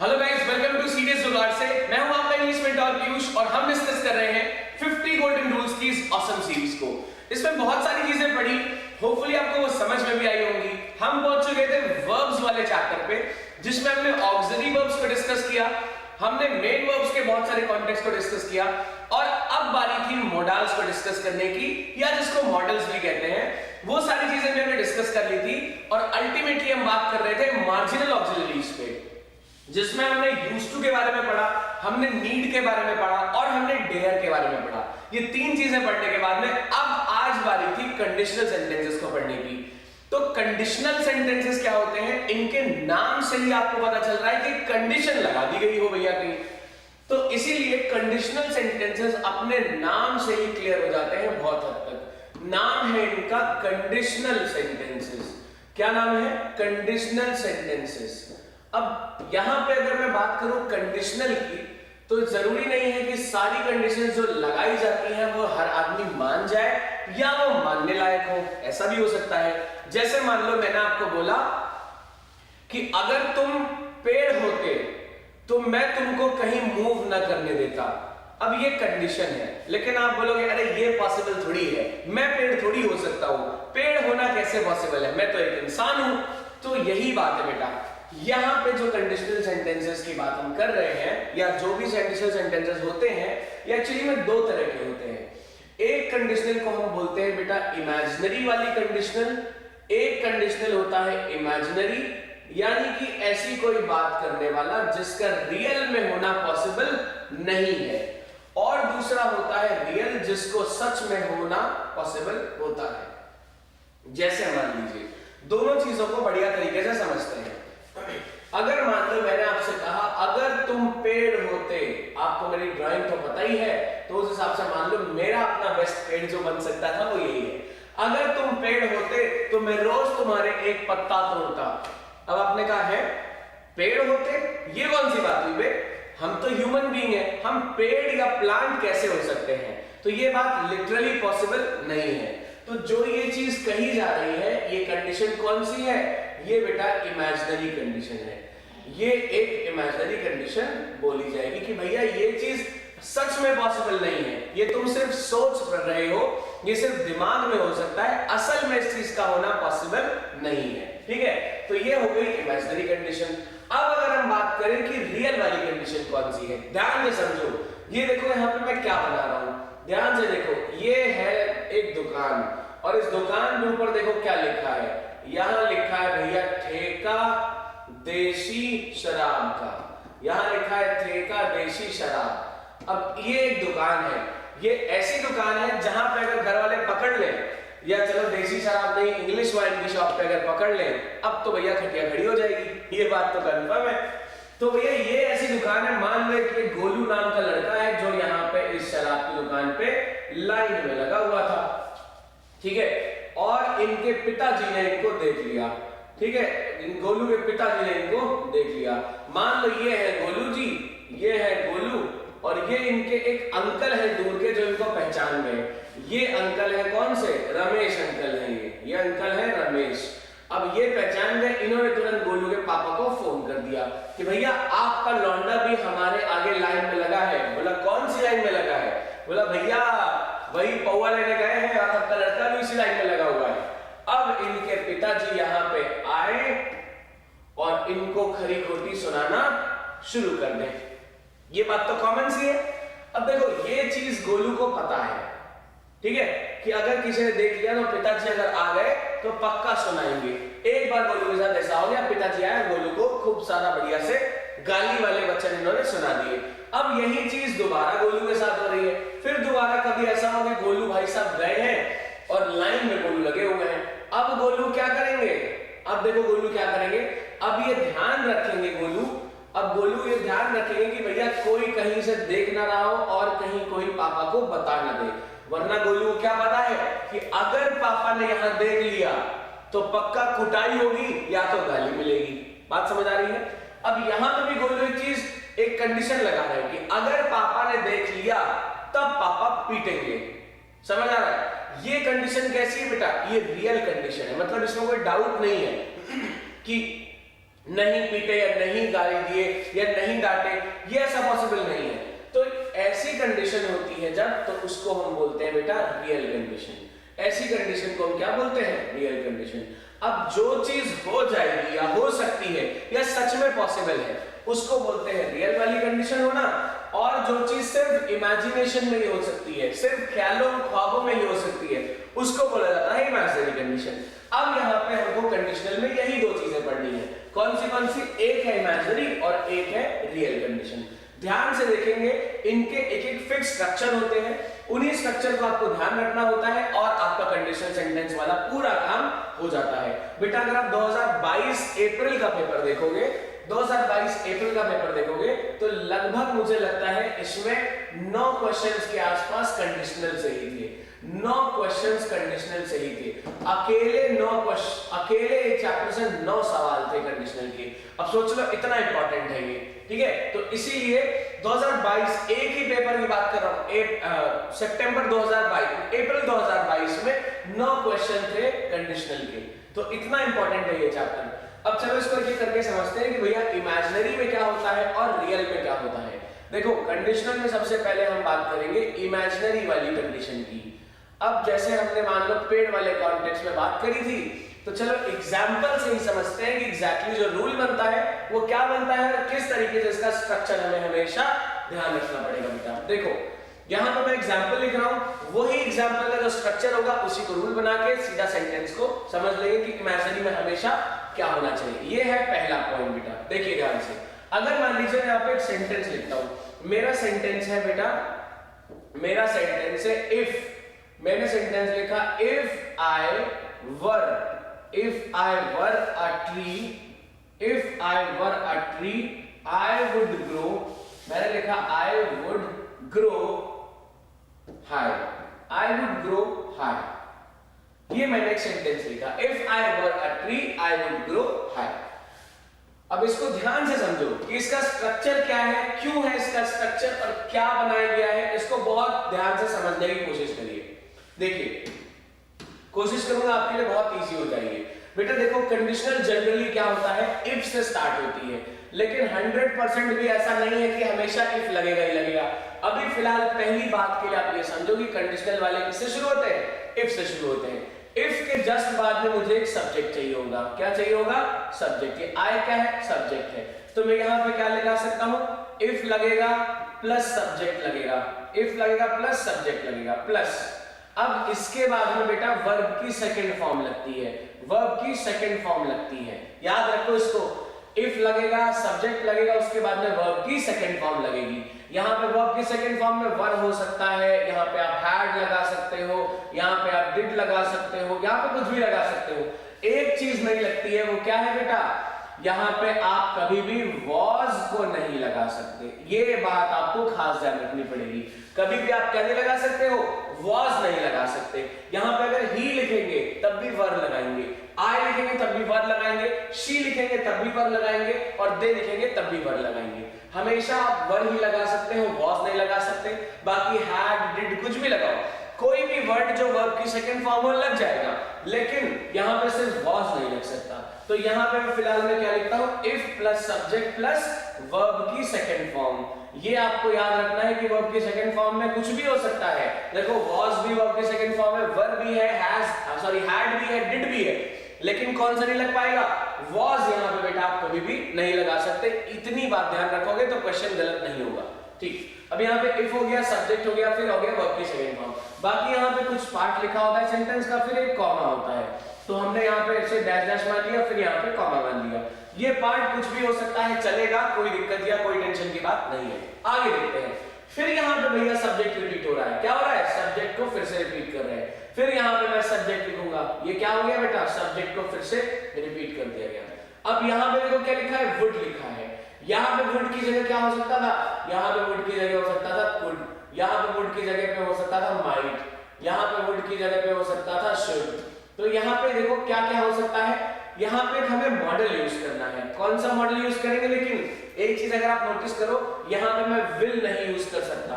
Hello guys, welcome to Serious Jugaad से। मैं हूं आपका इंग्लिश मेंटर पीयूष और हम डिस्कस कर रहे हैं 50 गोल्डन रूल्स की इस ऑसम सीरीज को। इसमें बहुत सारी चीजें पढ़ी, होपफुली आपको वो समझ में भी आई होंगी। हम पहुंच चुके थे वर्ब्स वाले चैप्टर पे, जिसमें हमने ऑक्सिलरी वर्ब्स को डिस्कस किया, हमने मेन वर्ब्स के बहुत सारे कॉन्टेक्स्ट को डिस्कस किया और अब बारी थी मोडाल्स को डिस्कस करने की, या जिसको मॉडल्स भी कहते हैं। वो सारी चीजें भी हमने डिस्कस कर ली थी और अल्टीमेटली हम बात कर रहे थे मार्जिनल ऑक्सिलरीज पे, जिसमें हमने यूज्ड टू के बारे में पढ़ा, हमने नीड के बारे में पढ़ा और हमने डेयर के बारे में पढ़ा। ये तीन चीजें पढ़ने के बाद में अब आज बारी थी कंडीशनल सेंटेंसेस को पढ़ने की। तो कंडीशनल सेंटेंसेस क्या होते हैं, इनके नाम से ही आपको पता चल रहा है कि कंडीशन लगा दी गई हो भैया कहीं। तो इसीलिए कंडीशनल सेंटेंसेस अपने नाम से ही क्लियर हो जाते हैं बहुत हद तक। नाम है इनका कंडीशनल सेंटेंसेस। क्या नाम है? Conditional sentences. अब यहां पे अगर मैं बात करूं कंडीशनल की, तो जरूरी नहीं है कि सारी कंडीशंस जो लगाई जाती हैं वो हर आदमी मान जाए या वो मानने लायक हो, ऐसा भी हो सकता है। जैसे मान लो मैंने आपको बोला कि अगर तुम पेड़ होते तो मैं तुमको कहीं मूव ना करने देता। अब ये कंडीशन है, लेकिन आप बोलोगे अरे ये पॉसिबल थोड़ी है, मैं पेड़ थोड़ी हो सकता हूं, पेड़ होना कैसे पॉसिबल है, मैं तो एक इंसान हूं। तो यही बात है बेटा, यहां पे जो कंडीशनल सेंटेंसेस की बात हम कर रहे हैं, या जो भी कंडीशनल सेंटेंसेस होते हैं, ये एक्चुअली में दो तरह के होते हैं। एक कंडीशनल को हम बोलते हैं बेटा इमेजिनरी वाली कंडीशनल, एक कंडीशनल होता है इमेजिनरी, यानी कि ऐसी कोई बात करने वाला जिसका रियल में होना पॉसिबल नहीं है, और दूसरा होता है रियल, जिसको सच में होना पॉसिबल होता है। जैसे मान लीजिए, दोनों चीजों को बढ़िया तरीके से समझते हैं। अगर मान लो मैंने आपसे कहा अगर तुम पेड़ होते, आपको मेरी ड्राइंग तो पता ही है, तो उस हिसाब से मान लो मेरा अपना बेस्ट पेड़ जो बन सकता था वो यही है। अगर तुम पेड़ होते तो मैं रोज तुम्हारे एक पत्ता तोड़ता। अब आपने कहा है पेड़ होते, ये कौन सी बात हुई बे, हम तो ह्यूमन बीइंग है, हम पेड़ या प्लांट कैसे हो सकते हैं? तो ये बात लिटरली पॉसिबल नहीं है। तो जो ये चीज कही जा रही है, ये कंडीशन कौन सी है? ये बेटा इमेजिनरी कंडीशन है। ये एक इमेजिनरी कंडीशन बोली जाएगी कि भैया ये चीज सच में पॉसिबल नहीं है, ये तुम सिर्फ सोच रहे हो, ये सिर्फ दिमाग में हो सकता है, असल में इस चीज का होना पॉसिबल नहीं है। ठीक है, तो ये हो गई इमेजिनरी कंडीशन। अब अगर हम बात करें कि रियल वाली कंडीशन कौन सी है, ध्यान से समझो। ये देखो यहाँ पे मैं क्या बना रहा हूं, ध्यान से देखो। ये है एक दुकान, और इस दुकान के ऊपर देखो क्या लिखा है, यहां लिखा है भैया ठेका देशी शराब का। यहां लिखा है ठेका देशी शराब। अब ये एक दुकान है, ये ऐसी दुकान है जहां पे अगर घर वाले पकड़ ले, या चलो देशी शराब नहीं इंग्लिश वाइन की शॉप पे अगर पकड़ ले, अब तो भैया खटिया खड़ी हो जाएगी, ये बात तो कंफर्म है। तो भैया ये ऐसी दुकान है, मान लो कि गोलू नाम का लड़का है जो यहाँ पे इस शराब की दुकान पे लाइन में लगा हुआ था। ठीक है, और इनके पिताजी ने इनको देख लिया। ठीक है, इन गोलू के पिताजी ने इनको देख लिया। मान लो ये है गोलू जी, ये है गोलू, और ये इनके एक अंकल है दूर के जो इनको पहचान गए। ये अंकल है कौन से? रमेश अंकल है। ये अंकल है रमेश। अब ये पहचान गए, इन्होंने तुरंत गोलू के पापा को फोन कर दिया कि भैया आपका लौंडा भी हमारे आगे लाइन में लगा है। बोला कौन सी लाइन में लगा है? बोला भैया वही पौवा लेने गए हैं और आपका लड़का भी इसी लाइन में लगा हुआ है। अब इनके पिताजी यहाँ पे आए और इनको खरी खोटी सुनाना शुरू कर दें। ये बात तो कॉमन सी है। अब देखो ये चीज गोलू को पता है, ठीक है, कि अगर किसी ने देख लिया तो पिताजी अगर आ गए तो पक्का सुनाएंगे। एक बार गोलू के साथ ऐसा हो गया, पिताजी आए, गोलू को खूब सारा बढ़िया से गाली वाले वचन इन्होंने सुना दिए। अब यही चीज दोबारा गोलू के साथ हो रही है। फिर दोबारा कभी ऐसा हो कि गोलू भाई साहब गए हैं और लाइन में गोलू लगे हुए हैं। अब गोलू क्या करेंगे? अब देखो गोलू क्या करेंगे, अब ये ध्यान रखेंगे गोलू, अब गोलू ये ध्यान रखेंगे कि भैया कोई कहीं से देख ना रहा हो और कहीं कोई पापा को बता ना दे, वरना गोलू को क्या पता है कि अगर पापा ने यहां देख लिया तो पक्का कुटाई होगी या तो गाली मिलेगी। बात समझ आ रही है? अब यहां पे भी गोलू एक चीज, एक कंडीशन लगा रहे हैं कि अगर पापा ने देख लिया तब पापा पीटेंगे। समझ आ रहा है? ये कंडीशन कैसी है बेटा? ये रियल कंडीशन है, मतलब इसमें कोई डाउट नहीं है कि नहीं पीटे या नहीं गाली दिए या नहीं डांटे, ये ऐसा पॉसिबल नहीं है। तो ऐसी कंडीशन होती है जब, तो उसको हम बोलते हैं बेटा रियल कंडीशन। ऐसी कंडीशन को हम क्या बोलते हैं? Real condition. अब जो चीज हो जाएगी या हो सकती है या सच में पॉसिबल है, उसको बोलते हैं रियल वाली कंडीशन होना। और जो चीज सिर्फ इमेजिनेशन में ही हो सकती है, सिर्फ ख्यालों ख्वाबों में ही हो सकती है, उसको बोला जाता है इमेजिनरी कंडीशन। अब यहाँ पे हमको कंडीशनल में यही दो चीजें पढ़नी है। कौन सी? एक है इमेजिनरी और एक है रियल कंडीशन। ध्यान से देखेंगे, इनके एक एक फिक्स स्ट्रक्चर होते हैं, उन्हीं स्ट्रक्चर को आपको ध्यान रखना होता है और आपका कंडीशनल सेंटेंस वाला पूरा काम हो जाता है। बेटा अगर आप 2022 अप्रैल का पेपर देखोगे, 2022 अप्रैल का पेपर देखोगे, तो लगभग मुझे लगता है इसमें 9 क्वेश्चंस के आसपास कंडीशनल से ही थे। 9 क्वेश्चंस कंडीशनल से ही थे। अकेले चैप्टर से 9 सवाल थे कंडीशनल के। अब सोच लो इतना इंपॉर्टेंट है ये, ठीक है? तो इसीलिए 2022 एक ही पेपर की बात कर रहा हूं, सितंबर 2022, अप्रैल 2022 में 9 क्वेश्चन थे कंडीशनल के। तो इतना इंपॉर्टेंट है ये चैप्टर। अब चलो इसको एक करके समझते हैं कि भैया इमेजिनरी में क्या होता है और रियल में क्या होता है। देखो कंडीशनल में सबसे पहले हम बात करेंगे इमेजिनरी वाली कंडीशन की। अब जैसे हमने मान लो पेड़ वाले कॉन्टेक्स्ट में बात करी थी, तो चलो एग्जाम्पल से ही समझते हैं कि एग्जैक्टली जो रूल बनता है वो क्या बनता है और किस तरीके से इसका स्ट्रक्चर हमें हमेशा ध्यान रखना पड़ेगा। बेटा देखो यहां पर मैं एग्जाम्पल लिख रहा हूं, वही एग्जाम्पल का जो स्ट्रक्चर होगा उसी को रूल बना के सीधा सेंटेंस को समझ लेंगे कि इमेजिनरी में हमेशा क्या होना चाहिए। ये है पहला पॉइंट बेटा, देखिए ध्यान से। अगर मान लीजिए यहाँ पे एक सेंटेंस लिखता हूं, मेरा सेंटेंस है बेटा, मेरा सेंटेंस है इफ, मैंने सेंटेंस लिखा if I were a tree, if I were a tree I would grow, मैंने लिखा आई would grow high, I would grow high. ये मैंने एक सेंटेंस लिखा, if I were a tree I would grow high. अब इसको ध्यान से समझो कि इसका स्ट्रक्चर क्या है, क्यों है इसका स्ट्रक्चर और क्या बनाया गया है, इसको बहुत ध्यान से समझने की कोशिश करिए। देखिए कोशिश करूंगा आपके लिए बहुत इजी हो जाएगी। बेटा देखो कंडीशनल जनरली क्या होता है, इफ से स्टार्ट होती है, लेकिन 100% भी ऐसा नहीं है कि हमेशा इफ लगेगा ही लगेगा। अभी फिलहाल पहली बात के लिए आप ये समझो कि कंडीशनल वाले किससे शुरू होते हैं? इफ से शुरू होते हैं। इफ के जस्ट बाद में मुझे एक सब्जेक्ट चाहिए होगा। क्या चाहिए होगा? सब्जेक्ट। ये आई क्या है? सब्जेक्ट है। तो मैं यहां पे क्या लगा सकता हूं? इफ लगेगा प्लस सब्जेक्ट लगेगा, इफ लगेगा प्लस सब्जेक्ट लगेगा प्लस। अब इसके बाद में बेटा वर्ब की सेकंड फॉर्म लगती है, वर्ब की सेकंड फॉर्म लगती है, याद रखो इसको। इफ लगेगा, सब्जेक्ट लगेगा, उसके बाद में वर्ब की सेकंड फॉर्म लगेगी। यहाँ पे वर्ब की सेकंड फॉर्म में वर हो सकता है, यहाँ पे आप हैड लगा सकते हो, यहाँ पे आप डिड लगा सकते हो, यहाँ पे कुछ भी लगा सकते हो। एक चीज नहीं लगती है, वो क्या है बेटा? यहाँ पे आप कभी भी वॉज को नहीं लगा सकते। ये बात आपको खास ध्यान रखनी पड़ेगी। कभी भी आप क्या नहीं लगा सकते हो? वॉज नहीं लगा सकते। यहाँ पे अगर ही लिखेंगे तब भी वर लगाएंगे, आई लिखेंगे तब भी वर लगाएंगे, शी लिखेंगे तब भी वर लगाएंगे और दे लिखेंगे तब भी वर लगाएंगे। हमेशा आप वर ही लगा सकते हो, वॉज नहीं लगा सकते। बाकी हैड, डिड कुछ भी लगाओ, कोई भी वर्ड जो वर्ब की सेकंड फॉर्म में लग जाएगा, लेकिन यहाँ पे सिर्फ वॉज नहीं लग सकता। तो यहाँ पे मैं फिलहाल में क्या लिखता हूँ? If plus subject plus verb की सेकंड फॉर्म। ये आपको याद रखना है कि वर्ब की सेकंड फॉर्म में कुछ भी हो सकता है। देखो वॉज भी वर्ब की सेकंड फॉर्म है, वर्ब भी है, हैड भी है, डिड भी है, लेकिन कौन सा नहीं लग पाएगा? वॉज। यहाँ पे बेटा आप कभी भी नहीं लगा सकते। इतनी बात ध्यान रखोगे तो क्वेश्चन गलत नहीं होगा। ठीक, अब यहाँ पे इफ हो गया, सब्जेक्ट हो गया, फिर हो गया वर्ब की सेकंड फॉर्म। बाकी यहाँ पे कुछ पार्ट लिखा होता है सेंटेंस का, फिर एक कॉमा होता है, तो हमने यहाँ पे ऐसे डैश डैश मान लिया, फिर यहाँ पे कॉमा मान लिया। ये पार्ट कुछ भी हो सकता है, चलेगा, कोई दिक्कत या कोई टेंशन की बात नहीं है। आगे देखते हैं। फिर यहाँ पे भैया सब्जेक्ट रिपीट हो रहा है। क्या हो रहा है? सब्जेक्ट को फिर से रिपीट कर रहे हैं। फिर यहाँ पे मैं सब्जेक्ट लिखूंगा, ये क्या हो गया बेटा? सब्जेक्ट को फिर से रिपीट कर दिया गया। अब यहाँ पे देखो क्या लिखा है? वुड लिखा है। यहाँ पे वुड की जगह क्या हो सकता था? यहाँ पे वुड की जगह हो सकता था कुड, यहाँ पे वुड की जगह पे हो सकता था माइट, यहाँ पे वुड की जगह पे हो सकता था शुड। तो यहाँ पे देखो क्या क्या हो सकता है। यहाँ पे हमें मॉडल यूज करना है। कौन सा मॉडल यूज करेंगे? लेकिन एक चीज अगर आप नोटिस करो, यहाँ पे मैं विल नहीं यूज कर सकता,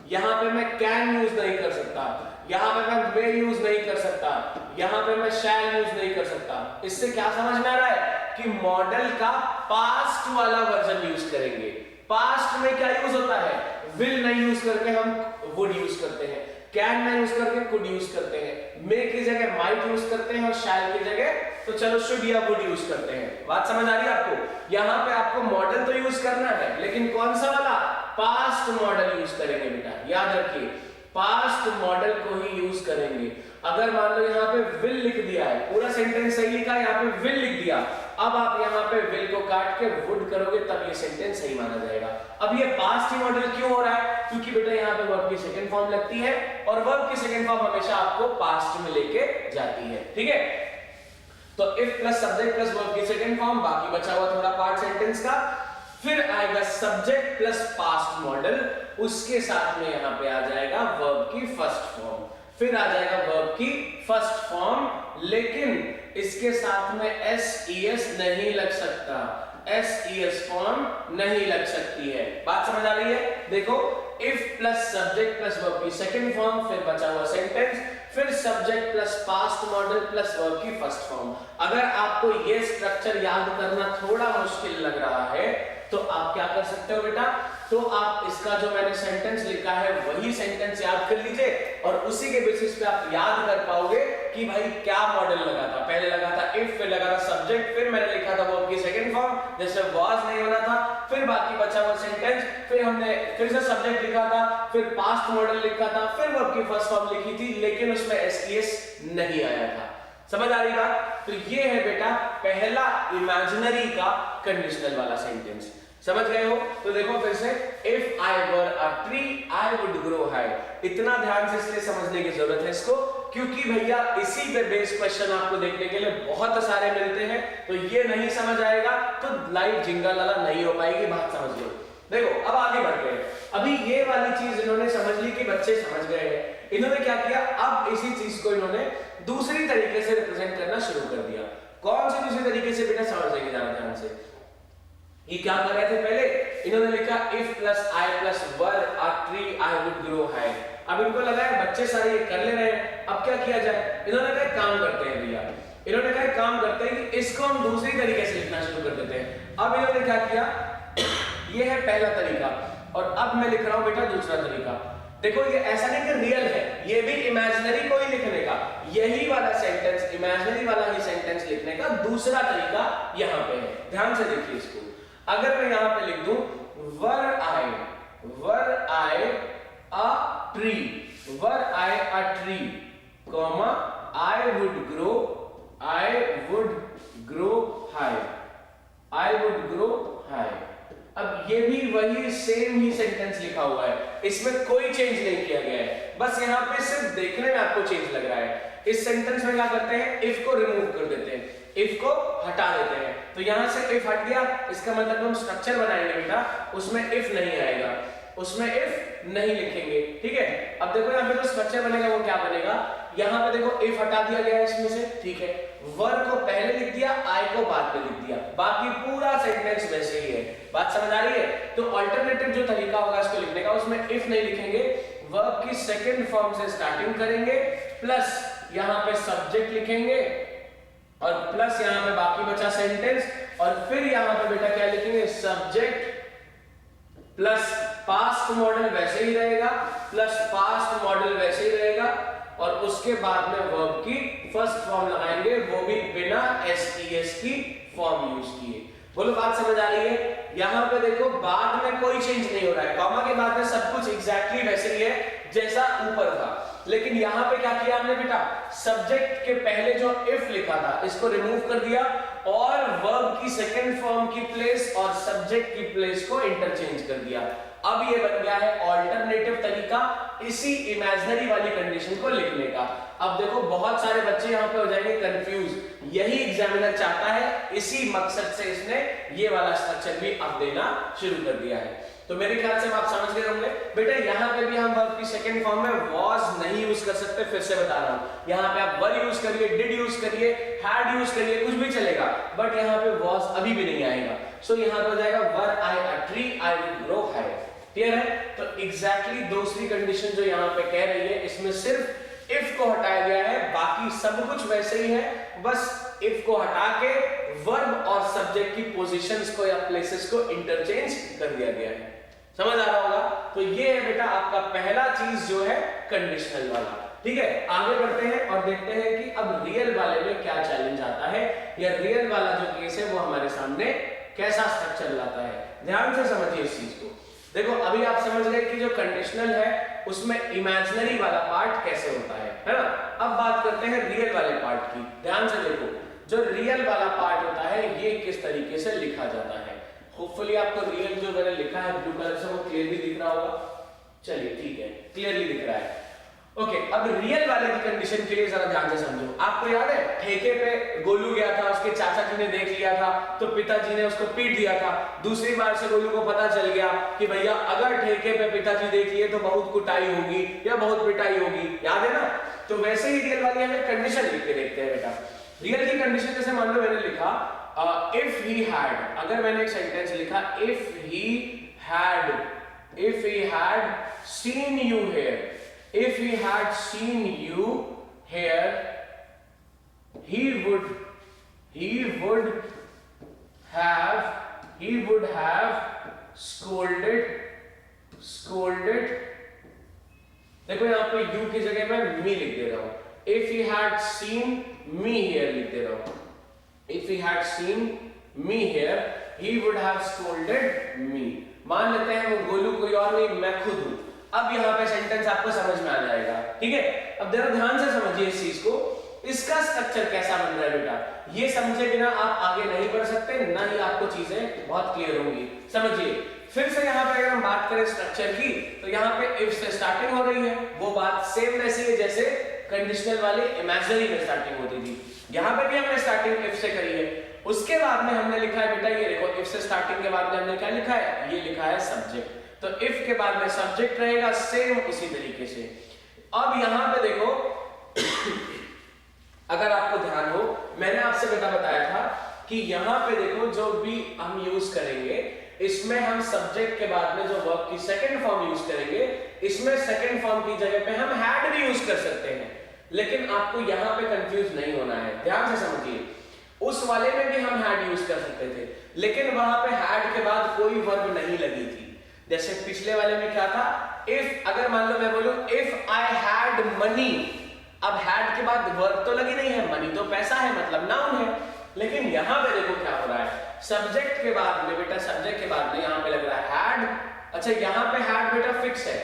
यहाँ पे मैं कैन यूज नहीं कर सकता, यहाँ पे मैं may यूज नहीं कर सकता, यहाँ पे मैं shall यूज नहीं कर सकता। इससे क्या समझ में आ रहा है कि मॉडल का पास्ट वाला वर्जन यूज करेंगे। पास्ट में क्या यूज होता है, विल नहीं यूज करके हम वुड यूज करते हैं, कैन नहीं यूज करके कुड यूज करते हैं, मे की जगह माइट यूज करते हैं और शैल की जगह तो चलो शुड या वुड यूज करते हैं। बात समझ आ रही है आपको? यहाँ पे आपको मॉडल तो यूज करना है, लेकिन कौन सा वाला, पास्ट मॉडल यूज करेंगे बेटा, याद रखिए पास्ट मॉडल को ही यूज करेंगे। अगर मान लो यहाँ पे विल लिख दिया है, पूरा सेंटेंस सही लिखा है, यहाँ पे विल लिख दिया, अब आप यहाँ पे विल को काट के वुड करोगे तब ये सेंटेंस सही माना जाएगा। अब ये पास्ट ही मॉडल क्यों हो रहा है, क्योंकि बेटा यहाँ पे वर्ब की सेकंड फॉर्म लगती है और वर्ब की सेकंड फॉर्म हमेशा आपको पास्ट में लेके जाती है, ठीक है। तो if plus subject plus verb की सेकंड फॉर्म, बाकी बचा हुआ थोड़ा पार्ट सेंटेंस का, फिर आएगा सब्जेक्ट प्लस पास्ट मॉडल, उसके साथ में यहाँ पे आ जाएगा वर्ब की फर्स्ट फॉर्म, फिर आ जाएगा वर्ब की फर्स्ट फॉर्म, लेकिन इसके साथ में एस नहीं लग सकता, एस फॉर्म नहीं लग सकती है। बात समझ आ रही है? देखो if plus subject plus verb की सेकंड फॉर्म, फिर बचा हुआ सेंटेंस, फिर subject plus past model plus verb की फर्स्ट फॉर्म। अगर आपको ये स्ट्रक्चर याद करना थोड़ा मुश्किल लग रहा है तो आप क्या कर सकते हो बेटा, तो आप इसका जो मैंने सेंटेंस लिखा है वही सेंटेंस याद कर लीजिए और उसी के बेसिस पे आप याद कर पाओगे कि भाई क्या मॉडल लगा था। पहले लगा था इफ, फिर लगा था सब्जेक्ट, फिर मैंने लिखा था वर्ब की सेकंड फॉर्म जैसे वाज नहीं होना था, फिर बाकी बचा हुआ सेंटेंस, फिर हमने फिर से सब्जेक्ट लिखा था, फिर पास्ट मॉडल लिखा था, फिर वर्ब की फर्स्ट फॉर्म लिखी थी, लेकिन उसमें एस नहीं आया था। समझ आ रही बात? तो ये है बेटा पहला इमेजिनरी का कंडीशनल वाला सेंटेंस। समझ गए हो? तो देखो फिर से, if I were a tree I would grow high. इतना ध्यान से इसलिए समझने की जरूरत है इसको, क्योंकि भैया इसी पे बेस्ड क्वेश्चन आपको देखने के लिए बहुत सारे मिलते हैं। तो ये नहीं समझ आएगा तो लाइव जिंगा लाला नहीं हो पाएगी, बात समझ लो। देखो अब आगे बढ़ते हैं। अभी ये वाली चीज इन्होंने समझ ली कि बच्चे समझ गए हैं, इन्होंने क्या किया, अब इसी चीज को इन्होंने दूसरी तरीके से रिप्रेजेंट करना शुरू कर दिया। कौन सी दूसरी तरीके से बेटा समझेंगे जरा ध्यान से। ये क्या कर रहे थे, पहले इन्होंने लिखा if plus I plus were a tree I would grow high. अब इनको लगा है बच्चे सारे ये कर ले रहे हैं, अब क्या किया जाए, इन्होंने कहा काम करते हैं भैया, इन्होंने कहा काम करते हैं कि इसको हम दूसरी तरीके से लिखना शुरू कर देते हैं। अब इन्होंने क्या किया, ये है पहला तरीका और अब मैं लिख रहा हूं बेटा दूसरा तरीका। देखो ये ऐसा नहीं कि रियल है, ये भी इमेजिनरी को ही लिखने का, यही वाला सेंटेंस इमेजिनरी वाला ही सेंटेंस लिखने का दूसरा तरीका यहाँ पे है। ध्यान से देखिए इसको। अगर मैं यहाँ पे लिख दूं were I a tree, were I a tree, comma I would grow high, I would grow high. अब ये भी वही सेम ही सेंटेंस लिखा हुआ है, इसमें कोई चेंज नहीं किया गया है, बस यहाँ पे सिर्फ देखने में आपको चेंज लग रहा है। इस सेंटेंस में क्या करते हैं, इफ को रिमूव कर देते हैं, इफ को हटा देते हैं, तो यहां से इफ हट गया, इसका मतलब हम स्ट्रक्चर बनाएंगे बेटा, उसमें इफ नहीं आएगा, उसमें इफ नहीं लिखेंगे, ठीक है। अब देखो यहाँ पे जो स्ट्रक्चर बनेगा वो क्या बनेगा, यहाँ पे देखो इफ हटा दिया गया है इसमें से, ठीक है, वर को पहले लिख दिया, आई को बाद में लिख दिया, बाकी पूरा सेंटेंस वैसे ही है। बात समझ आ रही है? तो अल्टरनेटिव जो तरीका होगा इसको लिखने का, उसमें इफ नहीं लिखेंगे, वर्ब की सेकंड फॉर्म से स्टार्टिंग करेंगे, प्लस यहाँ पे सब्जेक्ट लिखेंगे और प्लस यहाँ पे बाकी बचा सेंटेंस, और फिर यहाँ पे बेटा क्या लिखेंगे, सब्जेक्ट प्लस पास्ट मॉडल वैसे ही रहेगा, प्लस पास्ट मॉडल वैसे ही रहेगा, और उसके बाद में वर्ब की फर्स्ट फॉर्म लगाएंगे, वो भी बिना एस की फॉर्म यूज किए। बोलो बात समझ आ रही है? यहाँ पे देखो बाद में कोई चेंज नहीं हो रहा है, कॉमा के बाद में सब कुछ एग्जैक्टली वैसे ही है जैसा ऊपर था, लेकिन यहाँ पे क्या किया हमने बेटा, सब्जेक्ट के पहले जो इफ लिखा था इसको रिमूव कर दिया और वर्ब की सेकंड फॉर्म की प्लेस और सब्जेक्ट की प्लेस को इंटरचेंज कर दिया। अब ये बन गया है ऑल्टरनेटिव तरीका इसी इमेजिनरी वाली कंडीशन को लिखने का। अब देखो बहुत सारे बच्चे यहाँ पे हो जाएंगे कंफ्यूज, यही एग्जामिनर चाहता है, इसी मकसद से इसने ये वाला स्ट्रक्चर भी अब देना शुरू कर दिया है। तो मेरे ख्याल से आप समझ गए होंगे बेटा, यहाँ पे भी हम वर्ब की सेकंड फॉर्म में वाज नहीं यूज कर सकते, फिर से बता रहा हूँ, यहाँ पे आप वर यूज करिए, डिड यूज करिए, हैड यूज करिए, कुछ भी चलेगा, बट यहाँ पे वाज अभी भी नहीं आएगा। सो यहाँ पे हो जाएगा were I a tree I will grow high. Clear है? तो एग्जैक्टली दूसरी कंडीशन जो यहाँ पे कह रही है, इसमें सिर्फ इफ को हटाया गया है, बाकी सब कुछ वैसे ही है, बस इफ को हटा के वर्ब और सब्जेक्ट की पोजीशंस को या प्लेसेस को इंटरचेंज कर दिया गया है। समझ आ रहा होगा? तो ये है बेटा आपका पहला चीज जो है कंडीशनल वाला। ठीक है, आगे बढ़ते हैं और देखते हैं कि अब रियल वाले में क्या चैलेंज आता है, या रियल वाला जो केस है वो हमारे सामने कैसा स्ट्रक्चर लाता है। ध्यान से समझिए इस चीज को। देखो अभी आप समझ गए कि जो कंडीशनल है उसमें इमेजिनरी वाला पार्ट कैसे होता है ना। अब बात करते हैं रियल वाले पार्ट की। ध्यान से देखो, जो रियल वाला पार्ट होता है ये किस तरीके से लिखा जाता है। होपफुली आपको रियल जो मैंने लिखा है ब्लू कलर से वो क्लियरली दिख रहा होगा। चलिए ठीक है, क्लियरली दिख रहा है। ओके, अब रियल वाले की कंडीशन के लिए जरा ध्यान से समझो। आपको याद है ठेके पे गोलू गया था, उसके चाचा जी ने देख लिया था तो पिताजी ने उसको पीट दिया था। दूसरी बार से गोलू को पता चल गया कि भैया अगर ठेके पे पिताजी देख लिए तो बहुत कुटाई होगी या बहुत पिटाई होगी, याद है ना। तो वैसे ही रियल वाली हमें कंडीशन लिख के देखते हैं बेटा। रियल की कंडीशन जैसे मान लो मैंने लिखा इफ ही हैड, अगर मैंने एक सेंटेंस लिखा if he had seen you here, if he had seen you here, he would have scolded। देखो यहाँ पे you की जगह मैं me लिख दे रहा हूँ। if he had seen me here लिख दे रहा हूँ। if he had seen me here, he would have scolded me। मान लेते हैं वो गोलू कोई और नहीं, मैं खुद हूँ। अब यहाँ पे सेंटेंस आपको समझ में आ जाएगा। ठीक है, अब जरा ध्यान से समझिए इस चीज को। इसका स्ट्रक्चर कैसा बन रहा है बेटा, ये समझे बिना आप आगे नहीं बढ़ सकते, ना ही आपको चीजें बहुत क्लियर होंगी। समझिए फिर से यहाँ पे अगर हम बात करें स्ट्रक्चर की, तो यहाँ पे इफ से स्टार्टिंग हो रही है, वो बात सेम वैसी है जैसे कंडीशनल वाले इमेजिनरी में स्टार्टिंग होती थी। यहाँ पे भी हमने स्टार्टिंग इफ से करी है। उसके बाद में हमने लिखा है बेटा, ये देखो इफ से स्टार्टिंग के बाद में हमने क्या लिखा है, ये लिखा है सब्जेक्ट। तो इफ के बाद में सब्जेक्ट रहेगा सेम उसी तरीके से। अब यहां पे देखो अगर आपको ध्यान हो, मैंने आपसे बेटा बताया था कि यहां पे देखो जो भी हम यूज करेंगे इसमें हम सब्जेक्ट के बाद में जो वर्ब की सेकंड फॉर्म यूज करेंगे, इसमें सेकंड फॉर्म की जगह पे हम हैड भी यूज कर सकते हैं। लेकिन आपको यहां पे कंफ्यूज नहीं होना है, ध्यान से समझिए। उस वाले में भी हम हैड यूज कर सकते थे, लेकिन वहां पे हैड के बाद कोई वर्ब नहीं लगी थी। जैसे पिछले वाले में क्या था, इफ अगर मान लो मैं बोलूं इफ आई हैड मनी, अब हैड के बाद वर्ब तो लगी नहीं है, मनी तो पैसा है मतलब नाउन है। लेकिन यहां पे देखो क्या हो रहा है, सब्जेक्ट के बाद में बेटा, सब्जेक्ट के बाद में यहां पे लग रहा है हैड। अच्छा यहां पे हैड बेटा फिक्स है।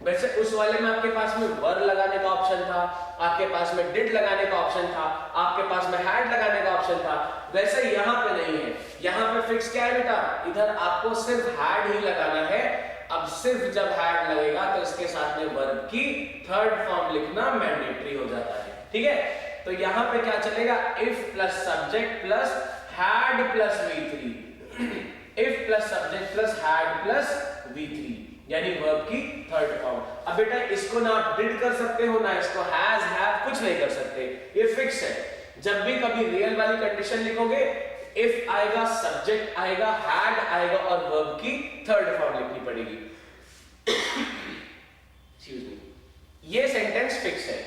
वैसे उस वाले में आपके पास में वर्ब लगाने का ऑप्शन था, आपके पास में डिड लगाने का ऑप्शन था, आपके पास में हैड लगाने का ऑप्शन था। वैसे यहाँ पे नहीं है, यहाँ पे फिक्स क्या है बेटा, इधर आपको सिर्फ हैड ही लगाना है। अब सिर्फ जब हैड लगेगा तो इसके साथ में वर्ब की थर्ड फॉर्म लिखना मैंडेटरी हो जाता है। ठीक है, तो यहाँ पे क्या चलेगा, if plus subject plus had plus V3 if plus subject plus had plus V3 यानी वर्ब की थर्ड फॉर्म। अब बेटा इसको ना आप डिड कर सकते हो, ना इसको हैज हैव, कुछ नहीं कर सकते, ये फिक्स है। जब भी कभी रियल वाली कंडीशन लिखोगे, इफ आएगा, सब्जेक्ट आएगा, हैड आएगा और वर्ब की थर्ड फॉर्म लिखनी पड़ेगी। एक्सक्यूज मी, ये सेंटेंस फिक्स है।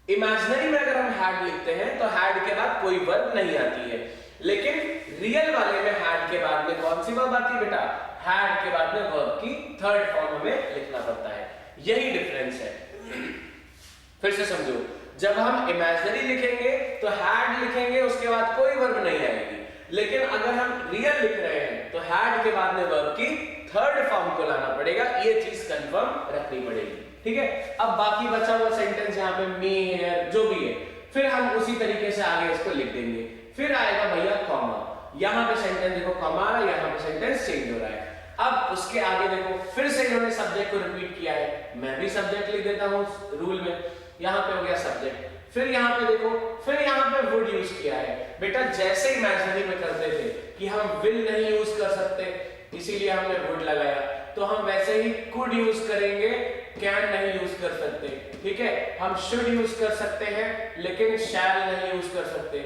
इमेजिनरी में अगर हम हैड लिखते हैं तो हैड के बाद कोई वर्ब नहीं आती है, लेकिन रियल वाले में हैड के बाद में कौन सी वर्ब आती है बेटा, हैड के बाद में वर्ब की थर्ड फॉर्म हमें लिखना पड़ता है। यही डिफरेंस है। फिर से समझो, जब हम इमेजिनरी लिखेंगे तो हैड लिखेंगे, उसके बाद कोई वर्ब नहीं आएगी। लेकिन अगर हम रियल लिख रहे हैं तो हैड के बाद में वर्ब की थर्ड फॉर्म को लाना पड़ेगा, ये चीज कंफर्म रखनी पड़ेगी। ठीक है, अब बाकी बचा हुआ सेंटेंस यहाँ पे मी हियर जो भी है, फिर हम उसी तरीके से आगे इसको लिख देंगे। फिर आएगा भैया कॉमा, यहाँ पे सेंटेंस देखो कॉमा आ रहा है, यहाँ पे सेंटेंस चेंज हो रहा है। अब उसके आगे देखो फिर से इन्होंने सब्जेक्ट को रिपीट किया है, मैं भी सब्जेक्ट लिख देता हूँ रूल में, यहाँ पे हो गया सब्जेक्ट। फिर यहाँ पे देखो, फिर यहाँ पे वुड यूज किया है। बेटा जैसे इमेजिनरी में करते थे कि हम विल नहीं यूज कर सकते, इसीलिए हमने वुड लगाया, तो हम वैसे ही कुड यूज करेंगे, कैन नहीं यूज कर सकते। ठीक है, हम शुड यूज कर सकते हैं लेकिन शैल नहीं यूज कर सकते।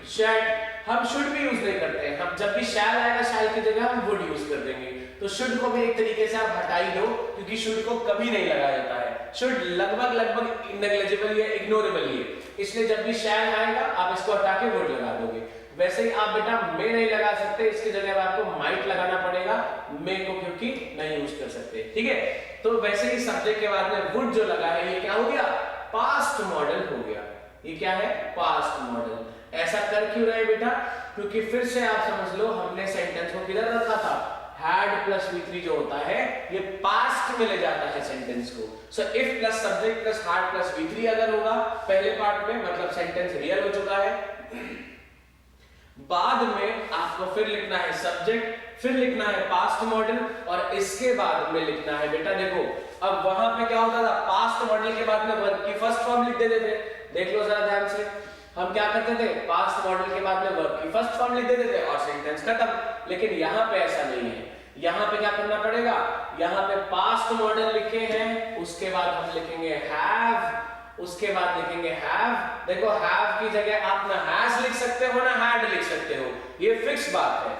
शैड हम शुड भी यूज नहीं करते हैं, हम जब भी शैल आएगा शैल की जगह हम वुड यूज कर देंगे। तो शुड को भी एक तरीके से आप हटा ही दो, क्योंकि शुड को कभी नहीं लगाया जाता है। शुड लगभग नेग्लिजिबल या इग्नोरेबल ही है, इसलिए जब भी शैल आएगा आप इसको हटा के वुड लगा दोगे। वैसे ही आप बेटा मे नहीं लगा सकते, इसकी जगह आपको माइट लगाना पड़ेगा, मे को क्योंकि नहीं यूज कर सकते, ठीक है। तो वैसे ही सब्जेक्ट के बाद में वुड जो लगा है ये क्या हो गया, पास्ट मॉडल हो गया। ये क्या है, पास्ट मॉडल। ऐसा कर क्यों रहे बेटा, क्योंकि फिर से आप समझ लो हमने सेंटेंस को किधर रखा था, हैड प्लस V3 जो होता है ये पास्ट में ले जाता है सेंटेंस को। So if plus subject plus had plus V3 अगर होगा पहले पार्ट में, मतलब सेंटेंस रियल हो चुका है। बाद में आपको फिर लिखना है सब्जेक्ट, फिर लिखना है पास्ट मॉडल, और इसके बाद में लिखना है बेटा देखो अब वहां पे क्या होता था, पास्ट मॉडल के बाद में वर्ब की फर्स्ट फॉर्म लिख देते थे। देख लो जरा ध्यान से, हम क्या करते थे, पास्ट मॉडल के बाद में वर्ब की फर्स्ट फॉर्म लिख देते थे और सेंटेंस खत्म। लेकिन यहाँ पे ऐसा नहीं है, यहाँ पे क्या करना पड़ेगा, यहाँ पे पास्ट मॉडल लिखे हैं, उसके बाद हम लिखेंगे हैव, उसके बाद लिखेंगे हैव। देखो हैव की जगह आप ना हैज लिख सकते हो ना हैड लिख सकते हो, ये फिक्स बात है।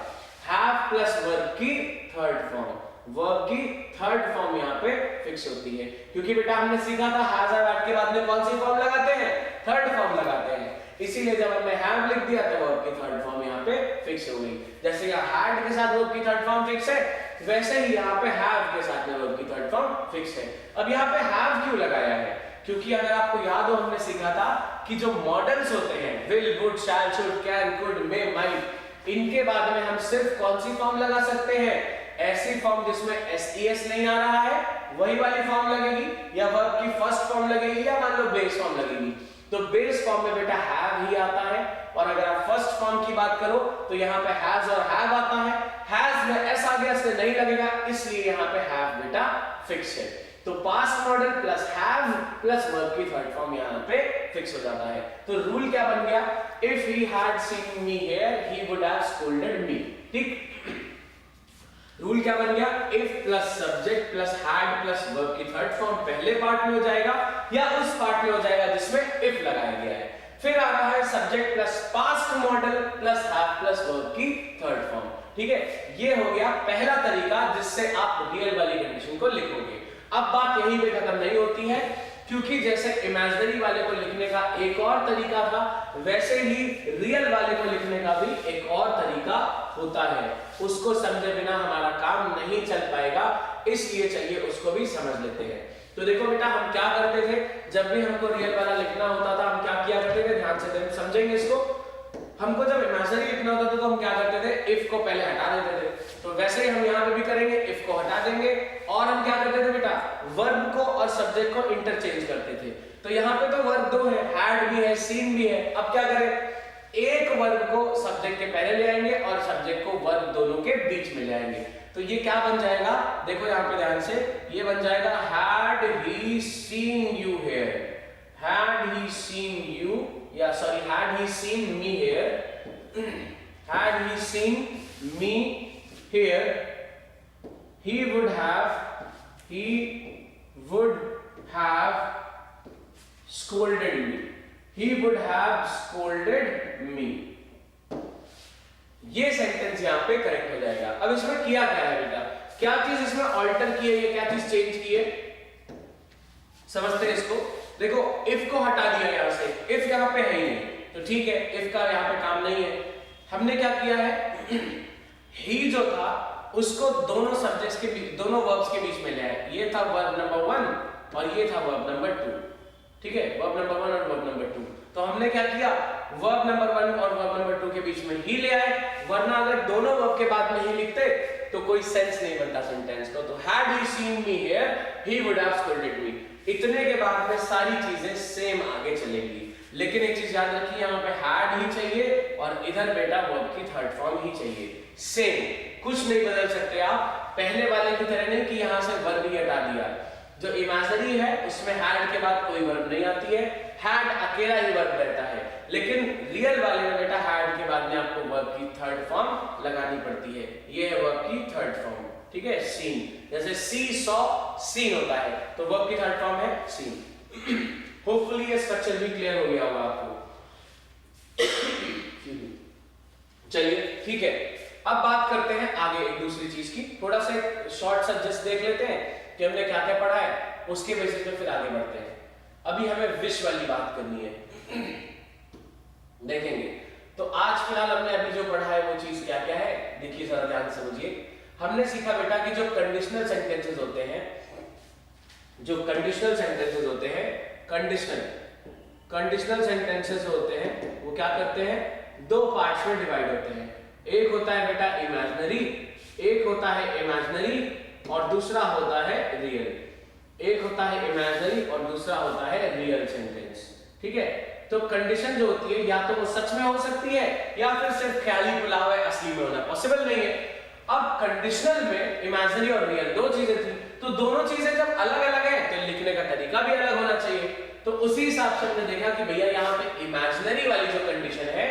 हैव प्लस वर्ब की थर्ड फॉर्म, वर्ब की थर्ड फॉर्म यहाँ पे फिक्स होती है, क्योंकि बेटा हमने सीखा था हैज और हैड के बाद में कौन सी फॉर्म लगाते हैं, थर्ड फॉर्म लगाते हैं। इसीलिए जब हमने हैव लिख दिया तो वर्ब की थर्ड फॉर्म यहाँ पे फिक्स हो गई। जैसे यहाँ हैड के साथ वर्ब की थर्ड फॉर्म फिक्स है, वैसे ही यहाँ पे हैव के साथ में वर्ब की थर्ड फॉर्म फिक्स है। अब यहाँ पे हैव क्यों लगाया है, क्योंकि अगर आपको याद हो हमने सीखा था कि जो मॉडल्स होते हैं will, would, shall, should, can, could, may, might, इनके बाद में हम सिर्फ कौन सी फॉर्म लगा सकते हैं, ऐसी फॉर्म जिसमें एस नहीं आ रहा है वही वाली फॉर्म लगेगी, या वर्ब की फर्स्ट फॉर्म लगेगी, या मान लो बेस फॉर्म लगेगी। तो बेस फॉर्म में बेटा हैव ही आता है, और अगर आप फर्स्ट फॉर्म की बात करो तो यहाँ पे हैज और हैव आता है। हैज में एस आ गया इसलिए नहीं लगेगा, इसलिए यहाँ पे हैव बेटा फिक्स है। तो past model plus have plus verb की थर्ड फॉर्म यहाँ पे फिक्स हो जाता है। तो रूल क्या बन गया, if he had seen me here he would have scolded मी। ठीक, रूल क्या बन गया, if plus subject plus had plus verb की थर्ड फॉर्म पहले पार्ट में हो जाएगा या उस पार्ट में हो जाएगा जिसमें इफ लगाया गया है। फिर आ रहा है subject plus past model plus have plus verb की थर्ड फॉर्म। ठीक है, ये हो गया पहला तरीका जिससे आप रियल वाली कंडीशन को लिखोगे। अब बात यहीं पे खत्म नहीं होती है, क्योंकि जैसे इमेजिनरी वाले को लिखने का एक और तरीका था, वैसे ही रियल वाले को लिखने का भी एक और तरीका होता है। उसको समझे बिना हमारा काम नहीं चल पाएगा, इसलिए चलिए उसको भी समझ लेते हैं। तो देखो बेटा, हम क्या करते थे, जब भी हमको रियल वाला लिखना होता था हम क्या किया करते थे, ध्यान से समझेंगे इसको। हमको जब इमेजिनरी लिखना होता था तो हम क्या करते थे, इफ को पहले हटा देते थे। तो वैसे ही हम यहाँ पे भी करेंगे, इफ को हटा देंगे, और हम क्या करते थे बेटा, वर्ब को और सब्जेक्ट को इंटरचेंज करते थे। तो यहाँ पे तो वर्ब दो है, हैड भी है, सीन भी है। अब क्या करें, एक वर्ब को सब्जेक्ट के पहले ले आएंगे और सब्जेक्ट को वर्ब दोनों के बीच में ले आएंगे। तो ये क्या बन जाएगा, देखो यहाँ पे ध्यान से, ये बन जाएगा had he seen you here, had he seen you, या sorry had he seen me here, had he seen me here he would have scolded me, he would have scolded me। ये सेंटेंस यहाँ पे correct हो जाएगा। अब इसमें किया क्या है बेटा, क्या चीज इसमें ऑल्टर की है, क्या चीज चेंज की है, समझते हैं इसको। देखो इफ को हटा दिया यहाँ से, इफ यहाँ पे है ही नहीं, तो ठीक है, इफ का यहाँ पे काम नहीं है। हमने क्या किया है, ही जो था उसको दोनों सब्जेक्ट्स के बीच, दोनों वर्ब्स के बीच में ले आए। ये था वर्ब नंबर 1 और ये था वर्ब नंबर 2। ठीक है, वर्ब नंबर 1 और वर्ब नंबर 2। तो हमने क्या किया, वर्ब नंबर 1 और वर्ब नंबर 2 के बीच में ही ले आए, वरना अगर दोनों वर्ब के बाद में ही लिखते तो कोई सेंस नहीं बनता सेंटेंस को। तो had he seen me here he would have scolded मी। इतने के बाद में सारी चीजें सेम आगे चलेंगी, लेकिन एक चीज याद रखिए, यहाँ पे हैड ही चाहिए और इधर बेटा वर्ब की थर्ड फॉर्म ही चाहिए। सेम, कुछ नहीं बदल सकते आप, पहले वाले की तरह नहीं कि यहाँ से वर्ब ही हटा दिया। जो इमेजिनरी है उसमें हैड के बाद कोई वर्ब नहीं आती है, हैड अकेला ही वर्ब रहता है। लेकिन रियल वाले में बेटा हैड के बाद में आपको वर्ब की थर्ड फॉर्म लगानी पड़ती है। ये है वर्ब की थर्ड फॉर्म। ठीक है, सीन, जैसे सी सॉ सीन होता है, तो वर्ब की थर्ड फॉर्म है सीन। होपफुली ये स्ट्रक्चर भी क्लियर हो गया होगा आपको। चलिए ठीक है, अब बात करते हैं आगे एक दूसरी चीज की, थोड़ा सा शॉर्ट सा जस्ट देख लेते हैं कि हमने क्या क्या पढ़ा है, उसके बेसिस पे फिर आगे बढ़ते हैं। अभी हमें विश वाली बात करनी है, देखेंगे। तो आज फिलहाल हमने अभी जो पढ़ा है वो चीज क्या क्या है, देखिए जरा ध्यान से समझिए। हमने सीखा बेटा कि जो कंडीशनल सेंटेंसेस होते हैं, जो कंडीशनल सेंटेंसेस होते हैं, कंडीशनल सेंटेंसेस होते हैं वो क्या करते हैं, दो पार्ट्स में डिवाइड होते हैं। एक होता है बेटा इमेजिनरी, एक होता है इमेजिनरी और दूसरा होता है रियल। एक होता है इमेजिनरी और दूसरा होता है रियल सेंटेंस, ठीक है। तो कंडीशन जो होती है या तो वो सच में हो सकती है या फिर सिर्फ ख्याली पुलाव है, असली में होना पॉसिबल नहीं है। अब कंडीशनल में इमेजिनरी और रियल दो चीजें थी, तो दोनों चीजें जब अलग अलग है तो लिखने का तरीका भी अलग होना चाहिए। तो उसी हिसाब से हमने देखा कि भैया यहाँ पे इमेजिनरी वाली जो कंडीशन है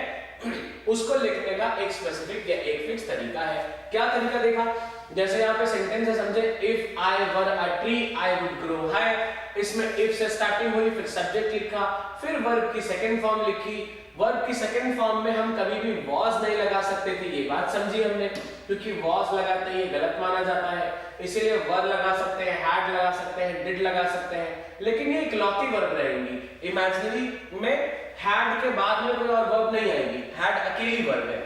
उसको लिखने का एक स्पेसिफिक या एक फिक्स तरीका है। क्या तरीका देखा, जैसे यहाँ पे सेंटेंस है समझे, if I were a tree I would grow high. इसमें इफ से स्टार्टिंग हुई, फिर सब्जेक्ट लिखा, फिर वर्ब की सेकंड फॉर्म लिखी। वर्ब की सेकंड फॉर्म में हम कभी भी वॉज नहीं लगा सकते थे, ये बात समझी हमने, क्योंकि वॉज लगाते ही गलत माना जाता है, इसीलिए वर लगा सकते हैं, हैड लगा सकते हैं, डिड लगा सकते हैं, लेकिन ये इकलौती वर्ब रहेंगी। इमेजिनरी में हैड के बाद में कोई और वर्ब नहीं आएगी, हैड अकेली वर्ब है।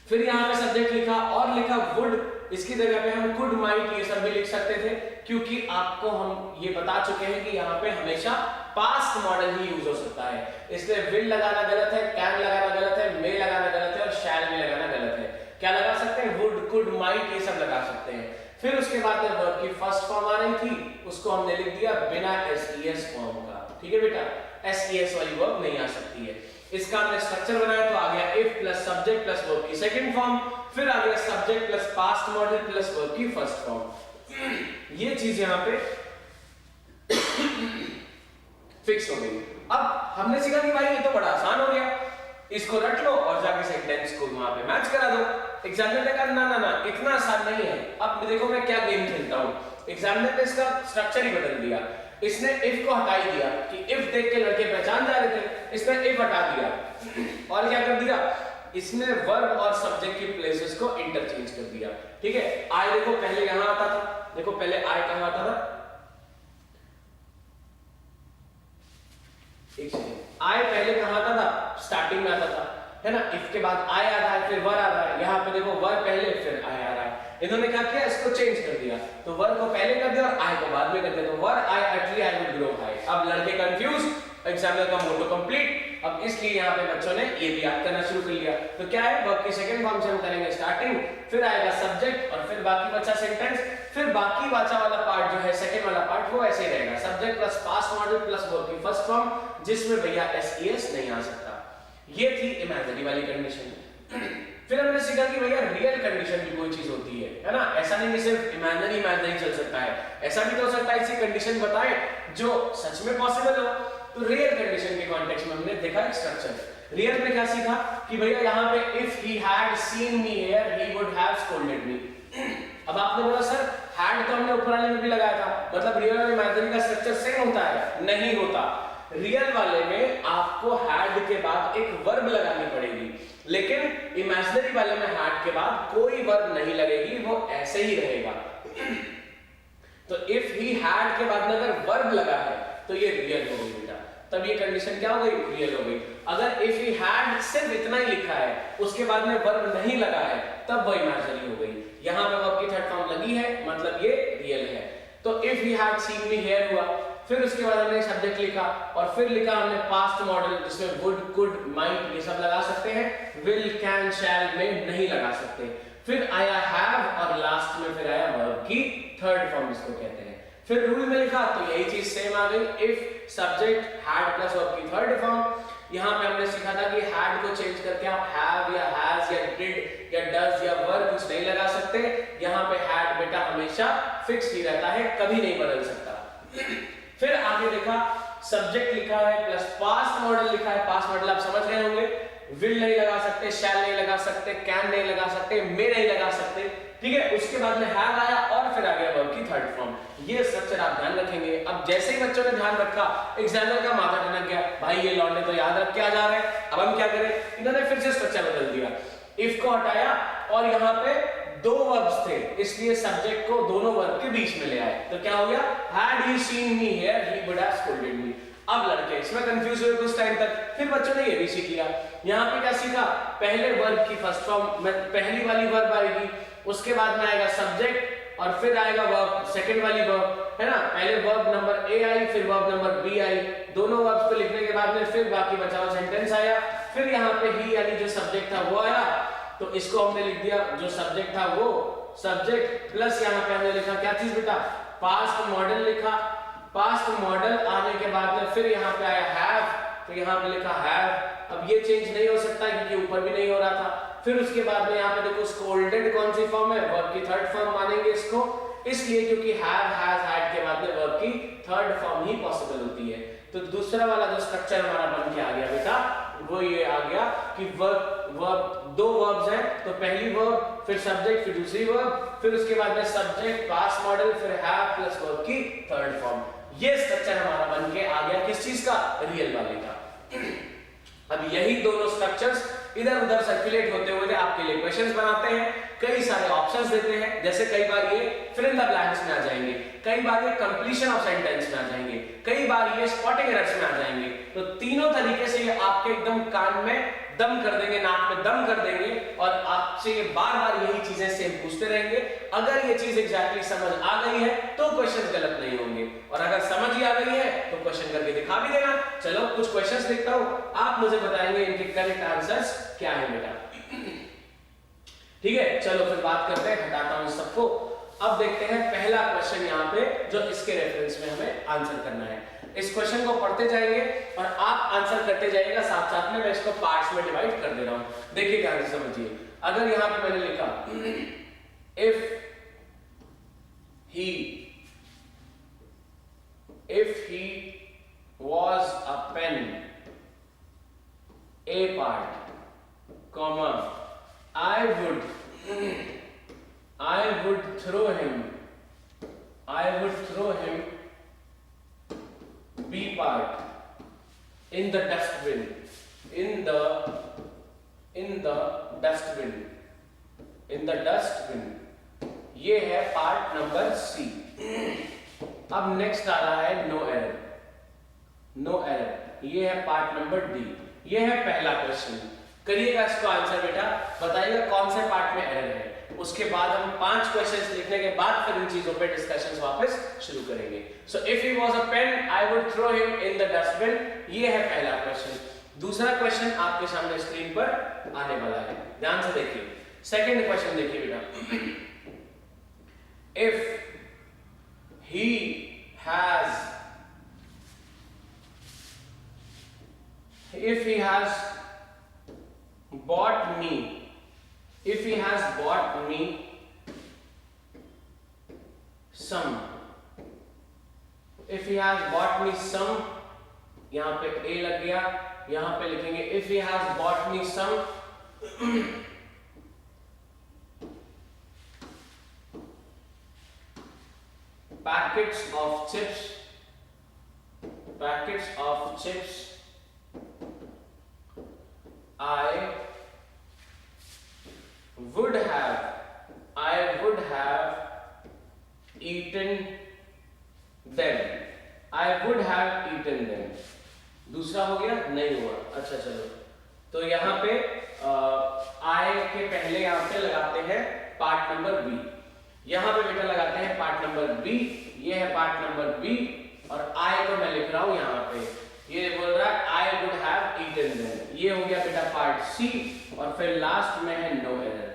फिर यहाँ पे सब्जेक्ट लिखा और लिखा वुड, इसकी जगह पे हम कुड माइट ये सब भी लिख सकते थे, क्योंकि आपको हम ये बता चुके हैं कि यहाँ पे हमेशा पास्ट मॉडल ही यूज हो सकता है, इसलिए विल लगाना गलत है, कैन लगाना गलत है, मे लगाना गलत है और शैल में लगाना गलत है। क्या लगा सकते हैं, वुड कुड माइट ये सब लगा सकते हैं। फिर उसके बाद में वर्ब की फर्स्ट फॉर्म आ रही थी, उसको हमने लिख दिया बिना एस फॉर्म का, ठीक है बेटा, एस वाली वर्ब नहीं आ सकती है। इसका हमने स्ट्रक्चर बनाया तो आ गया if plus subject plus verb की सेकंड फॉर्म, फिर आ गया subject plus past model plus verb की फर्स्ट फॉर्म। ये चीज यहाँ पे फिक्स हो गई। अब हमने सीखा कि भाई ये तो बड़ा आसान हो गया, इसको रट लो और जाके सेंटेंस को वहां पे मैच करा दो। एग्जामिनर ने कहा ना ना ना इतना आसान नहीं है। अब देखो मैं क्या गेम खेलता हूँ, एग्जामिनर ने इसका स्ट्रक्चर ही बदल दिया। इसने इफ को हटा ही दिया कि इफ देख के लड़के पहचान जा रहे थे, इसने इफ हटा दिया और क्या कर दिया, इसने वर्ब और सब्जेक्ट की प्लेसेस को इंटरचेंज कर दिया, ठीक है। आई देखो पहले यहां आता था, देखो पहले आई कहां आता था, एक सेकंड, आई पहले कहां आता था, स्टार्टिंग में आता था, है ना। इफ के बाद आई आ रहा है, फिर वर आ रहा है, यहाँ पे देखो वर पहले फिर आई आ रहा है। इन्होंने क्या किया, इसको चेंज कर दिया, तो वर को पहले कर दिया और आई को बाद में कर दिया, तो were I a tree I would grow high. अब लड़के कंफ्यूज, एग्जामिनर का मोटो कंप्लीट। अब इसलिए यहाँ पे बच्चों ने ये भी याद करना शुरू कर लिया। तो क्या है, वर्ब की सेकंड फॉर्म से हम करेंगे स्टार्टिंग, फिर आएगा सब्जेक्ट और फिर बाकी बचा सेंटेंस, फिर बाकी बचा वाला पार्ट जो है सेकंड वाला पार्ट वो ऐसे ही रहेगा, subject plus past model plus verb की फर्स्ट फॉर्म, जिसमें भैया एस नहीं आ सकता। ये थी इमेजिनरी वाली कंडीशन। फिर हमने सीखा कि भैया रियल कंडीशन भी कोई चीज होती है ना, ऐसा नहीं कि सिर्फ इमेजिनरी चल सकता है, ऐसा भी तो हो सकता है ऐसी कंडीशन बताए जो सच में पॉसिबल हो। तो रियल कंडीशन के कॉन्टेक्स्ट में हमने देखा एक स्ट्रक्चर। रियल में क्या सीखा कि भैया यहाँ पे if he had seen me here he would have scolded मी। अब आपने बोला सर हैड तो हमने ऊपर वाले में भी लगाया था, मतलब रियल और इमेजिनरी का स्ट्रक्चर सेम होता है? नहीं होता। रियल वाले में आपको हैड के बाद एक वर्ब लगानी पड़ेगी, लेकिन इमेजिनरी वाले में हैड के बाद कोई वर्ब नहीं लगेगी, वो ऐसे ही रहेगा। तो इफ ही हैड के बाद में अगर वर्ब लगा है तो ये रियल हो गई बेटा, तब ये कंडीशन क्या हो गई, रियल हो गई। अगर इफ ही हैड सिर्फ इतना ही लिखा है, उसके बाद में वर्ब नहीं लगा है, तब वो इमेजिनरी हो गई। यहां पे वर्ब की थर्ड फॉर्म लगी है, मतलब ये रियल है। तो if he had seen me here हुआ, फिर उसके बाद हमने सब्जेक्ट लिखा और फिर लिखा हमने पास्ट मॉडल, जिसमें वुड कुड माइट ये सब लगा सकते हैं, विल कैन शैल में नहीं लगा सकते। फिर आया हैव और लास्ट में फिर आया वर्ब की थर्ड फॉर्म जिसको कहते हैं। फिर रूल में लिखा तो यही चीज सेम आ गई, if subject had plus verb की थर्ड फॉर्म। यहाँ पे हमने सीखा था कि हैड को चेंज करके आप हैव या हैज या डिड या डज या वर कुछ नहीं लगा सकते। यहाँ पे हैड बेटा हमेशा फिक्स ही रहता है, कभी नहीं बदल सकता। फिर आगे देखा सब्जेक्ट लिखा है प्लस पास्ट मॉडल लिखा है। पास्ट मॉडल आप समझ गए होंगे, विल नहीं लगा सकते, शैल नहीं लगा सकते, कैन नहीं लगा सकते, मे नहीं लगा सकते, ठीक है। उसके बाद में हैव आया और फिर आ गया वर्ब की थर्ड फॉर्म। ये स्ट्रक्चर आप ध्यान रखेंगे। अब जैसे ही बच्चों ने ध्यान रखा, एग्जामिनर का माथा ठनक गया, भाई ये लौंडे तो याद रख के आ जा रहे हैं, अब हम क्या करें। इन्होंने फिर से स्ट्रक्चर बदल दिया। इफ को हटाया और यहाँ पे दो वर्ब्स थे, इसलिए सब्जेक्ट को दोनों वर्ब के बीच में ले आए, तो क्या हो गया, had he seen me here he would have scolded me। अब लड़के इसमें कंफ्यूज हुए कुछ टाइम तक, फिर बच्चों ने ये भी सीख लिया। यहाँ पे क्या सीखा, पहले वर्ब की फर्स्ट फॉर्म में पहली वाली वर्ब आएगी, उसके बाद में आएगा सब्जेक्ट और फिर आएगा वर्ब सेकंड वाली वर्ब, है ना। पहले वर्ब नंबर ए आई, फिर वर्ब नंबर बी आई, दोनों वर्ब्स को लिखने के बाद में फिर बाकी बचा हुआ सेंटेंस आया, फिर यहाँ पे ही यानी जो सब्जेक्ट था वो आया, तो इसको हमने लिख दिया, जो सब्जेक्ट था वो सब्जेक्ट प्लस यहाँ पे हमने लिखा क्या चीज बेटा, पास्ट मॉडल लिखा। पास्ट मॉडल आने के बाद में फिर यहाँ पे आया हैव, तो यहाँ पे लिखा हैव। अब ये चेंज नहीं हो सकता क्योंकि ऊपर भी नहीं हो रहा था। फिर उसके बाद में यहाँ पे देखो स्कोल्डेड कौन सी फॉर्म है, वर्ब की थर्ड फॉर्म मानेंगे इसको, इसलिए क्योंकि हैव हैज हैड के बाद में वर्ब की थर्ड फॉर्म ही पॉसिबल होती है। तो दूसरा वाला जो स्ट्रक्चर हमारा बन के आ गया बेटा, वो ये आ गया कि वर्ब दो वर्ब्स हैं, तो पहली वर्ब फिर सब्जेक्ट फिर दूसरी वर्ब, फिर उसके बाद में सब्जेक्ट पास्ट मॉडल फिर हैव प्लस वर्ब की थर्ड फॉर्म। ये स्ट्रक्चर हमारा बन के आ गया किस चीज का, रियल वाले का। अब यही दोनों स्ट्रक्चर्स इधर उधर सर्कुलेट होते हुए आपके लिए क्वेश्चंस बनाते हैं, कई सारे ऑप्शंस देते हैं, जैसे कई बार ये फिल इन द ब्लैंक्स में आ जाएंगे, कई बार ये कंप्लीशन ऑफ सेंटेंस में आ जाएंगे, कई बार ये स्पॉटिंग एरर्स में आ जाएंगे। तो तीनों तरीके से ये आपके एकदम कान में दम कर देंगे, नाक में दम कर देंगे और आपसे ये बार बार यही चीजें सेम पूछते रहेंगे। अगर ये चीज एग्जैक्टली समझ आ गई है तो क्वेश्चन गलत नहीं होंगे, और अगर समझ ही आ गई है तो क्वेश्चन करके दिखा भी देना। चलो कुछ क्वेश्चंस लिखता हूं, आप मुझे बताएंगे इनके करेक्ट आंसर्स क्या है बेटा, ठीक है। चलो फिर बात करते हैं, हटाता हूं सबको। अब देखते हैं पहला क्वेश्चन यहाँ पे जो इसके रेफरेंस में हमें आंसर करना है। इस क्वेश्चन को पढ़ते जाएंगे और आप आंसर करते जाइएगा साथ साथ में, मैं इसको पार्ट्स में डिवाइड कर दे रहा हूं। देखिए ध्यान से समझिए। अगर यहां पे मैंने लिखा if he was a pen, a part, comma, I would throw him B part in the dustbin, in the dustbin। ये है पार्ट नंबर सी। अब नेक्स्ट आ रहा है नो एरर, ये है पार्ट नंबर डी। ये है पहला क्वेश्चन, करिएगा इसको आंसर बेटा, बताइएगा कौन से पार्ट में एरर है। उसके बाद हम 5 क्वेश्चंस लिखने के बाद फिर इन चीजों पे डिस्कशंस वापस शुरू करेंगे। So if he was a pen I would throw him in the dustbin, ये है पहला क्वेश्चन। दूसरा क्वेश्चन आपके सामने स्क्रीन पर आने वाला है, ध्यान से देखिए। सेकंड क्वेश्चन देखिए बेटा, if he has bought me some, यहां पे a लग गया, यहां पे लिखेंगे if he has bought me some packets of chips, I would have eaten them। दूसरा हो गया, नहीं हुआ। अच्छा चलो, तो यहाँ पे I के पहले यहाँ पे लगाते हैं पार्ट नंबर बी, यहाँ पे बेटा लगाते हैं पार्ट नंबर बी, ये है पार्ट नंबर बी, और I को मैं लिख रहा हूँ यहाँ पे, ये बोल रहा है I would have eaten them, ये हो गया बेटा पार्ट सी, और फिर लास्ट में है नो एरर,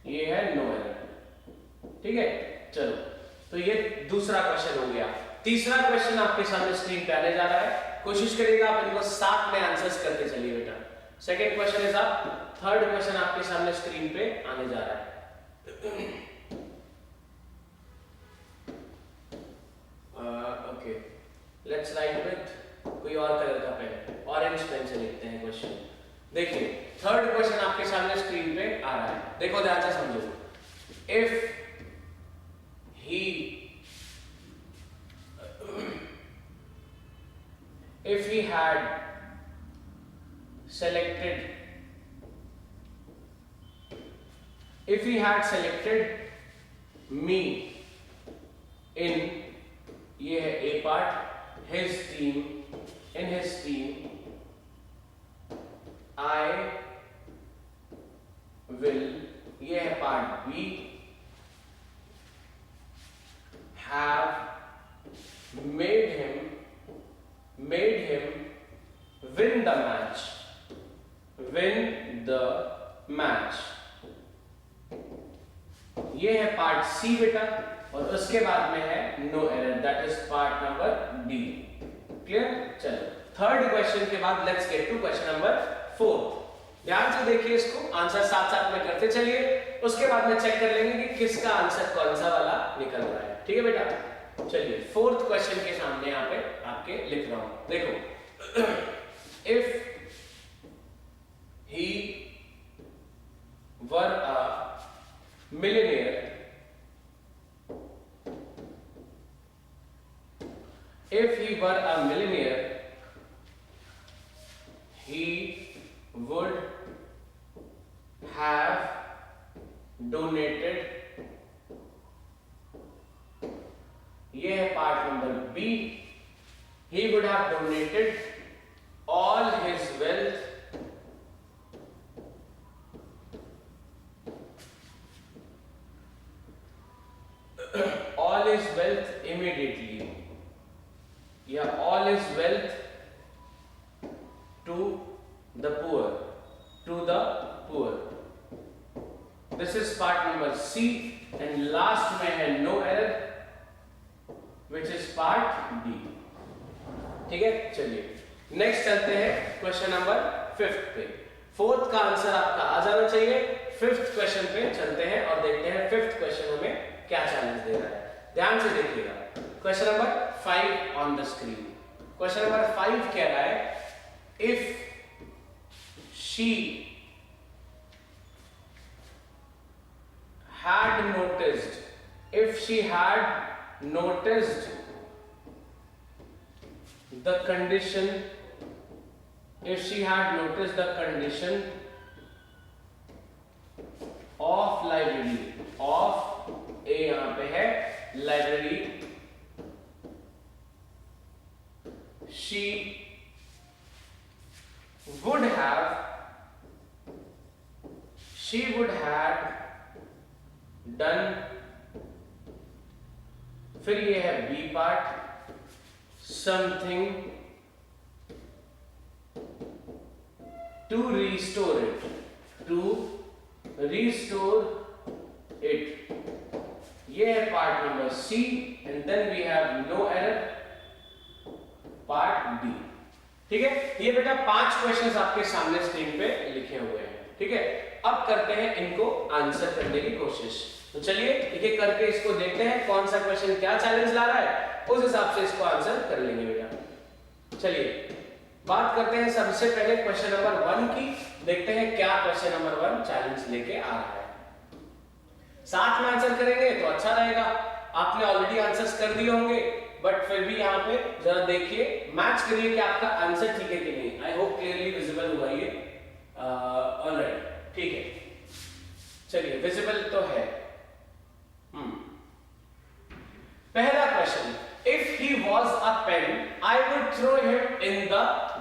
ये है नो एरर, ठीक है। चलो, तो ये दूसरा क्वेश्चन हो गया। तीसरा क्वेश्चन आपके सामने स्क्रीन पे आने जा रहा है, कोशिश करिएगा आप इनको साथ में आंसर्स करते चलिए बेटा। Second question is up, third question आपके सामने स्क्रीन पे आने जा रहा है। ओके, लेट्स राइट विद कोई और कलर का पेन, ऑरेंज पेन से लिखते हैं क्वेश्चन। देखिए थर्ड क्वेश्चन आपके सामने स्क्रीन पे आ रहा है, देखो ध्यान से समझो। if he had selected selected me in, ये है A part, his team, in his team I will, ये है part B, have made him win the match, win the match, ये है पार्ट सी बेटा, और उसके बाद में है no error, that is part number D. Clear? चलो थर्ड क्वेश्चन के बाद let's get to question number 4। ध्यान से देखिए इसको, आंसर साथ साथ में करते चलिए, उसके बाद में चेक कर लेंगे कि किसका आंसर कौन सा वाला निकल रहा है। ठीक है बेटा? चलिए फोर्थ क्वेश्चन के सामने यहाँ पे आपके लिख रहा हूं, देखो, if he were a millionaire, if he were a millionaire, he would have donated, ये है part number B, he would have donated all his wealth immediately, yeah, all his wealth to the poor, this is part number C, and last में है no error, which is part D। ठीक है? चलिए next चलते हैं question number 5 पे। Fourth का answer आपका आ जाना चाहिए, फिफ्थ क्वेश्चन पे चलते हैं और देखते हैं फिफ्थ क्वेश्चन हमें क्या चैलेंज दे रहा है। ध्यान से देखिएगा, question number 5 on the screen. Question number 5 कह रहा है, if she had noticed the condition, if she had noticed the condition of library, of ए यहां पे है library, she would have done, फिर ये है B part, something to restore it, ये है part number C, and then we have no error, part D. ठीक है? ये बेटा 5 क्वेश्चंस आपके सामने स्क्रीन पे लिखे हुए हैं। ठीक है? अब करते हैं इनको आंसर करने की कोशिश। तो चलिए एक एक करके इसको देखते हैं कौन सा क्वेश्चन क्या चैलेंज ला रहा है, उस हिसाब से इसको आंसर कर लेंगे बेटा। चलिए बात करते हैं सबसे पहले क्वेश्चन नंबर 1 की, देखते हैं क्या क्वेश्चन नंबर 1 चैलेंज लेके आ रहा है। साथ में आंसर करेंगे तो अच्छा रहेगा। आपने ऑलरेडी आंसर्स कर दिए होंगे, बट फिर भी यहाँ पे जरा देखिए, मैच करिए कि आपका आंसर ठीक है कि नहीं। आई होप क्लियरली विजिबल हुआ ये। ऑलराइट, ठीक है, चलिए विजिबल तो है। पहला question, if he was a pen I would throw him in the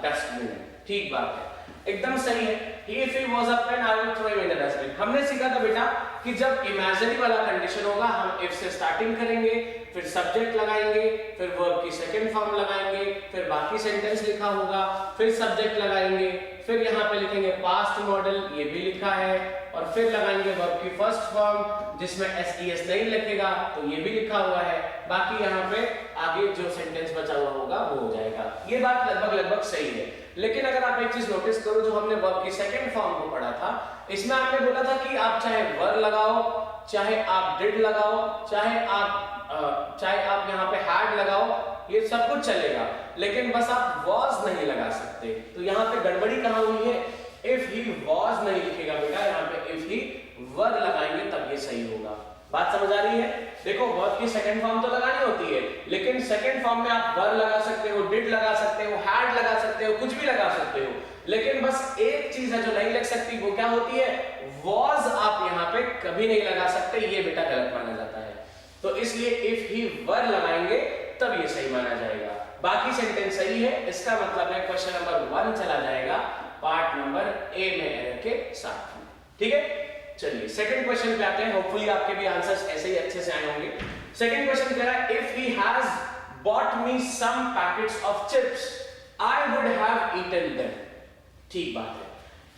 dustbin. ठीक बात है, एकदम सही है। If he was a pen I would throw him in the dustbin. हमने सीखा था बेटा कि जब इमेजिनरी वाला कंडीशन होगा, हम इफ से स्टार्टिंग करेंगे, फिर सब्जेक्ट लगाएंगे, फिर वर्ब की सेकंड फॉर्म लगाएंगे, फिर बाकी सेंटेंस लिखा होगा, फिर सब्जेक्ट लगाएंगे, फिर यहाँ पे लिखेंगे पास्ट मॉडल, ये भी लिखा है, और फिर लगाएंगे वर्ब की फर्स्ट फॉर्म जिसमें एस नहीं लिखेगा तो ये भी लिखा हुआ है। बाकी यहाँ पे आगे जो सेंटेंस बचा हुआ होगा वो हो जाएगा। ये बात लगभग सही है। लेकिन अगर आप एक चीज नोटिस करो, जो हमने वर्ब की सेकंड फॉर्म को पढ़ा था, इसमें आपने बोला था कि आप चाहे वर लगाओ, चाहे आप डिड लगाओ, चाहे आप यहाँ पे हैड लगाओ, ये सब कुछ चलेगा, लेकिन बस आप वॉज नहीं लगा सकते। तो यहाँ पे गड़बड़ी कहाँ हुई है? इफ ही वॉज नहीं लिखेगा बेटा, यहाँ पे इफ ही वर लगाएंगे तब ये सही होगा। बात समझ आ रही है? देखो वर्ब की सेकंड फॉर्म तो लगानी होती है, लेकिन सेकंड फॉर्म में आप वर लगा सकते हो, डिड लगा सकते हो, हैड लगा सकते हो, कुछ भी लगा सकते हो, लेकिन बस एक चीज है जो नहीं लग सकती, वो क्या होती है? वॉज आप यहाँ पे कभी नहीं लगा सकते, ये बेटा गलत माना जाता है। तो इसलिए इफ ही वर लगाएंगे तब ये सही माना जाएगा। बाकी सेंटेंस सही है, इसका मतलब है क्वेश्चन नंबर 1 चला जाएगा पार्ट नंबर ए में एरर के साथ। ठीक है, चलिए सेकंड क्वेश्चन पे आते हैं। होपफुली आपके भी आंसर्स ऐसे ही अच्छे से आए होंगे। सेकंड क्वेश्चन कह रहा है if he has bought me some packets of chips I would have eaten them. ठीक बात है,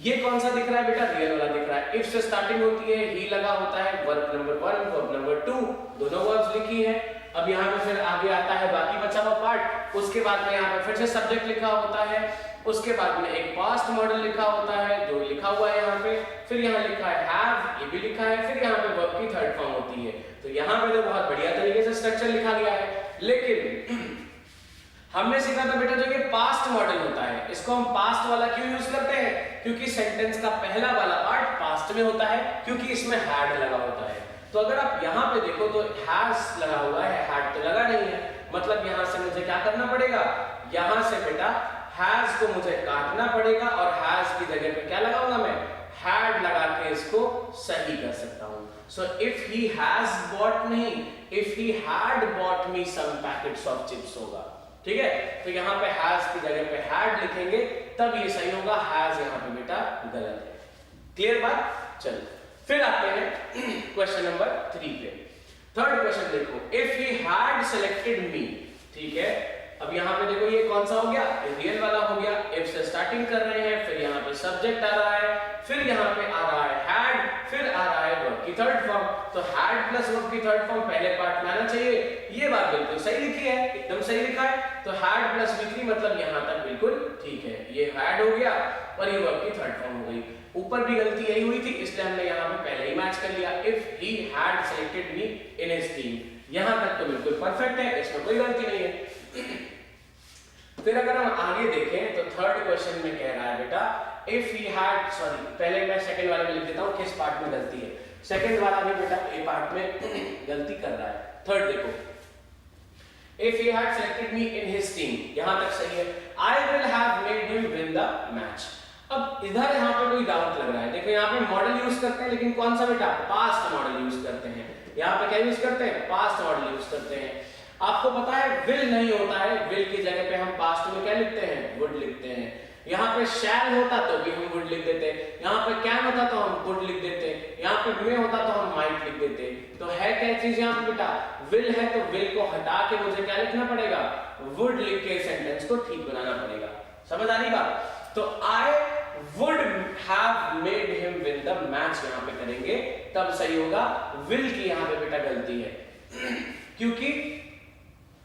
ये कौन सा दिख रहा है बेटा? रियल वाला दिख रहा है। इफ से स्टार्टिंग होती है, ही लगा होता है, वर्ब नंबर 1 वर्ब नंबर 2 दोनों वर्ब्स लिखी है। अब यहाँ पे फिर आगे आता है बाकी बचा हुआ पार्ट, उसके बाद में यहाँ पे फिर से सब्जेक्ट लिखा होता है, उसके बाद में एक पास्ट मॉडल लिखा होता है जो लिखा हुआ है यहाँ पे, फिर यहाँ लिखा है हैव, ये भी लिखा है, फिर यहाँ पे वर्ब की थर्ड फॉर्म होती है। तो यहाँ पे तो बहुत बढ़िया तरीके से स्ट्रक्चर लिखा गया है, लेकिन हमने सीखा था बेटा जो ये पास्ट मॉडल होता है, इसको हम पास्ट वाला क्यों यूज करते हैं? क्योंकि सेंटेंस का पहला वाला पार्ट पास्ट में होता है, क्योंकि इसमें हैड लगा होता है। तो अगर आप यहाँ पे देखो तो हैज लगा हुआ है, हैड तो लगा नहीं है, मतलब यहाँ से मुझे क्या करना पड़ेगा? यहाँ से बेटा हैज को मुझे काटना पड़ेगा और हैज की जगह पे क्या लगाऊंगा मैं? हैड लगा के इसको सही कर सकता हूँ। So if he has bought नहीं, if he had bought me some packets of chips होगा। ठीक है, तो यहाँ पे हैज की जगह पे हैड लिखेंगे तब ये सही होगा, हैज यहाँ पे बेटा गलत है। क्लियर बात? चलो फिर आते हैं क्वेश्चन नंबर 3 पे। थर्ड क्वेश्चन देखो, if he had selected me. ठीक है, अब यहाँ पे देखो ये कौन सा हो गया? रियल वाला हो गया। इफ से स्टार्टिंग कर रहे हैं, फिर यहाँ पे सब्जेक्ट आ रहा है, फिर यहाँ पे आ रहा है हैड, फिर आ रहा है वर्ब की थर्ड फॉर्म। तो हैड प्लस वर्ब की थर्ड फॉर्म पहले पार्ट में आना चाहिए। ये बात बिल्कुल सही लिखी है, एकदम सही लिखा है। तो हैड प्लस V3 मतलब यहाँ तक बिल्कुल ठीक है, ये हैड हो गया और ये वर्ब की थर्ड फॉर्म हो गई। ऊपर भी गलती यही हुई थी, इसलिए हमने यहाँ पे पहले ही मैच कर लिया। If he had selected me in his team, यहाँ तक तो बिल्कुल परफेक्ट है, इसमें कोई गलती नहीं है। फिर अगर हम आगे देखें तो थर्ड क्वेश्चन में कह रहा है बेटा इफ ही हैड, सॉरी पहले मैं सेकंड वाले में लिख देता हूँ किस पार्ट में गलती है। सेकंड वाला भी बेटा ए पार्ट में गलती कर रहा है। थर्ड देखो, if he had selected me in his team, यहाँ तक सही है। I will have made him win the match. अब इधर यहाँ पे कोई डाउट लग रहा है। देखो यहाँ पे मॉडल यूज करते हैं, लेकिन कौन सा बेटा? पास्ट मॉडल यूज करते हैं। यहाँ पे क्या यूज करते हैं? पास्ट मॉडल यूज करते हैं। आपको पता है विल नहीं होता है, विल की जगह पे हम पास्ट में क्या लिखते हैं? वुड लिखते हैं। यहाँ पे शैल होता तो भी हम वुड लिख देते, यहाँ पे कैन होता तो हम वुड लिख देते, यहाँ पे मे होता तो हम माइट लिख देते। तो है क्या चीज यहाँ पे बेटा? विल है, तो विल को हटा के मुझे क्या लिखना पड़ेगा? वुड लिख के सेंटेंस को ठीक बनाना पड़ेगा। समझ आ रही बात? तो आई would have made him win the match यहाँ पे करेंगे तब सही होगा। विल की यहाँ पे बेटा गलती है क्योंकि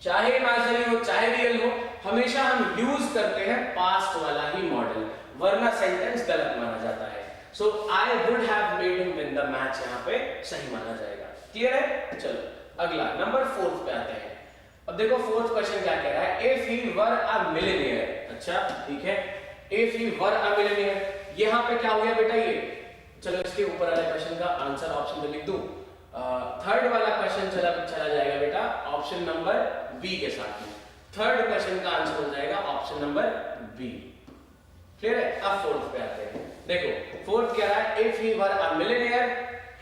चाहे इमेजिनरी हो चाहे रियल हो, हमेशा हम यूज करते हैं पास्ट वाला ही मॉडल, वरना सेंटेंस गलत माना जाता है। So I would have made him win the match यहाँ पे सही माना जाएगा। क्लियर है? चलो अगला नंबर 4 पे आते हैं। अब देखो फोर्थ क्वेश्चन क्या कह रहा है? If he were a millionaire. अच्छा ठीक है, if he were a millionaire, यहाँ पे क्या हो गया बेटा? ये चलो इसके ऊपर वाले क्वेश्चन का आंसर ऑप्शन में लिख दूं। थर्ड वाला क्वेश्चन चला जाएगा बेटा ऑप्शन नंबर बी के साथ में। थर्ड क्वेश्चन का आंसर हो जाएगा ऑप्शन नंबर बी। क्लियर है? अब फोर्थ पे आते हैं। देखो फोर्थ क्या है? If he were a millionaire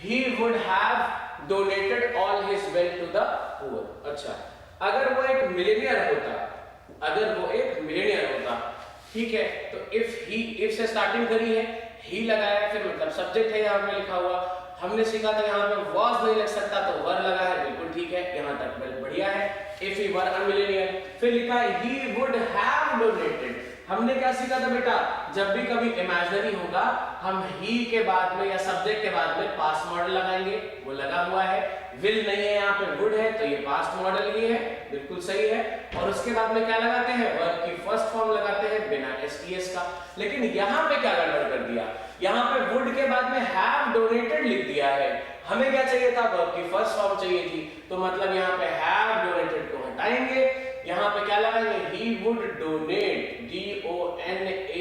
he would have donated all his wealth to the poor. अच्छा, अगर वो एक मिलियनेयर होता, अगर वो एक मिलियनेयर होता, ठीक है, तो इफ से स्टार्टिंग करी है, ही लगाया, फिर मतलब सब्जेक्ट है यहाँ पे लिखा हुआ। हमने सीखा था यहाँ पे was नहीं लग सकता तो वर लगा है, बिल्कुल ठीक है, यहाँ तक बढ़िया है। If he were a millionaire, फिर लिखा है he would have donated। हमने क्या सीखा था बेटा? जब भी कभी इमेजिनरी होगा हम ही के बाद में या सब्जेक्ट के बाद में पास्ट मॉडल लगाएंगे, वो लगा हुआ है। विल नहीं है यहाँ पे, वुड है, तो ये पास्ट मॉडल ही है, बिल्कुल सही है। और उसके बाद में क्या लगाते हैं? वर्ब की फर्स्ट फॉर्म लगाते हैं बिना एसटीएस का। लेकिन यहाँ पे क्या गड़बड़ कर दिया? यहाँ पे वुड के बाद में हैव डोनेटेड लिख दिया है। हमें क्या चाहिए था? वर्ब की फर्स्ट फॉर्म चाहिए थी, तो मतलब यहाँ पे हैव डोनेटेड को हटाएंगे, यहाँ पे क्या लगाएंगे? He would donate, DONATE,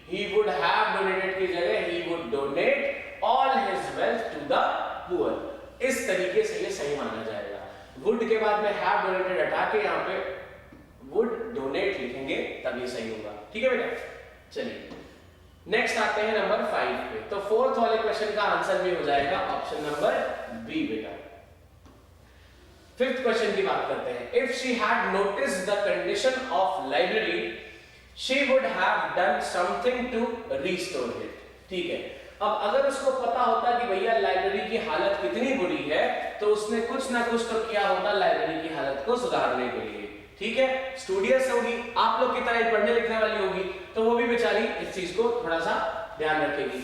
he would have donated की जगह he would donate all his wealth to the poor। इस तरीके से ये सही माना जाएगा। वुड के बाद में हैव डोनेटेड हटा के यहाँ पे वुड डोनेट लिखेंगे तब ये सही होगा। ठीक है बेटा, चलिए नेक्स्ट आते हैं नंबर 5 पे। तो फोर्थ वाले क्वेश्चन का आंसर भी हो जाएगा ऑप्शन नंबर बी बेटा। फिफ्थ क्वेश्चन की बात करते हैं। If she had noticed the condition of library she would have done something to restore it. ठीक है, अब अगर उसको पता होता कि भैया लाइब्रेरी की हालत कितनी बुरी है तो उसने कुछ ना कुछ तो किया होता लाइब्रेरी की हालत को सुधारने के लिए। ठीक है, स्टूडियस होगी, आप लोग की तरह पढ़ने लिखने वाली होगी, तो वो भी बेचारी इस चीज को थोड़ा सा ध्यान रखेगी।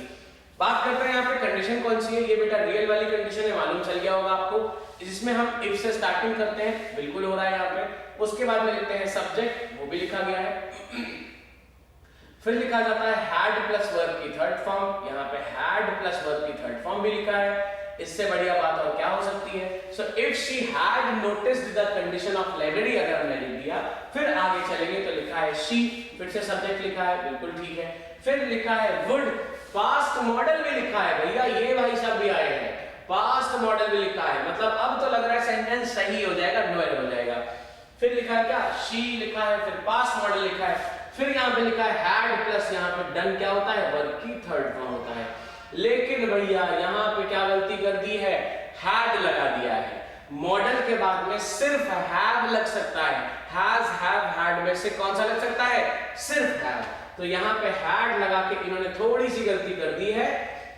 बात करते हैं यहाँ पे कंडीशन कौन सी है। ये बेटा रियल वाली कंडीशन है, मालूम चल गया होगा आपको, जिसमें हम इफ से स्टार्टिंग करते हैं, बिल्कुल हो रहा है यहाँ पे। उसके बाद में लिखते हैं सब्जेक्ट, वो भी लिखा गया है। फिर लिखा जाता है हैड प्लस वर्ब की थर्ड फॉर्म, यहाँ पे हैड प्लस वर्ब की थर्ड फॉर्म भी लिखा है। इससे बढ़िया बात और क्या हो सकती है। So if she had noticed the condition of library, अगर हमने लिख दिया, फिर आगे चलेंगे तो लिखा है शी, फिर से सब्जेक्ट लिखा है, बिल्कुल ठीक है। फिर लिखा है वुड, पास्ट मॉडल भी लिखा है भैया, ये भाई सब भी आए हैं, पास्ट मॉडल भी लिखा है, मतलब अब तो लग रहा है सेंटेंस सही हो जाएगा, नोएल हो जाएगा। फिर लिखा है क्या, शी लिखा है, फिर पास्ट मॉडल लिखा है, फिर यहाँ पे लिखा है हैड प्लस यहाँ पे डन क्या होता है, वर्ब की थर्ड फॉर्म होता है। लेकिन भैया यहाँ पे क्या गलती कर दी है, हैड लगा दिया है। मॉडल के बाद में सिर्फ हैव लग सकता है, हैज हैव हैड में से कौन सा लग सकता है, सिर्फ हैव। तो यहाँ पे हैड लगा के इन्होंने थोड़ी सी गलती कर दी है,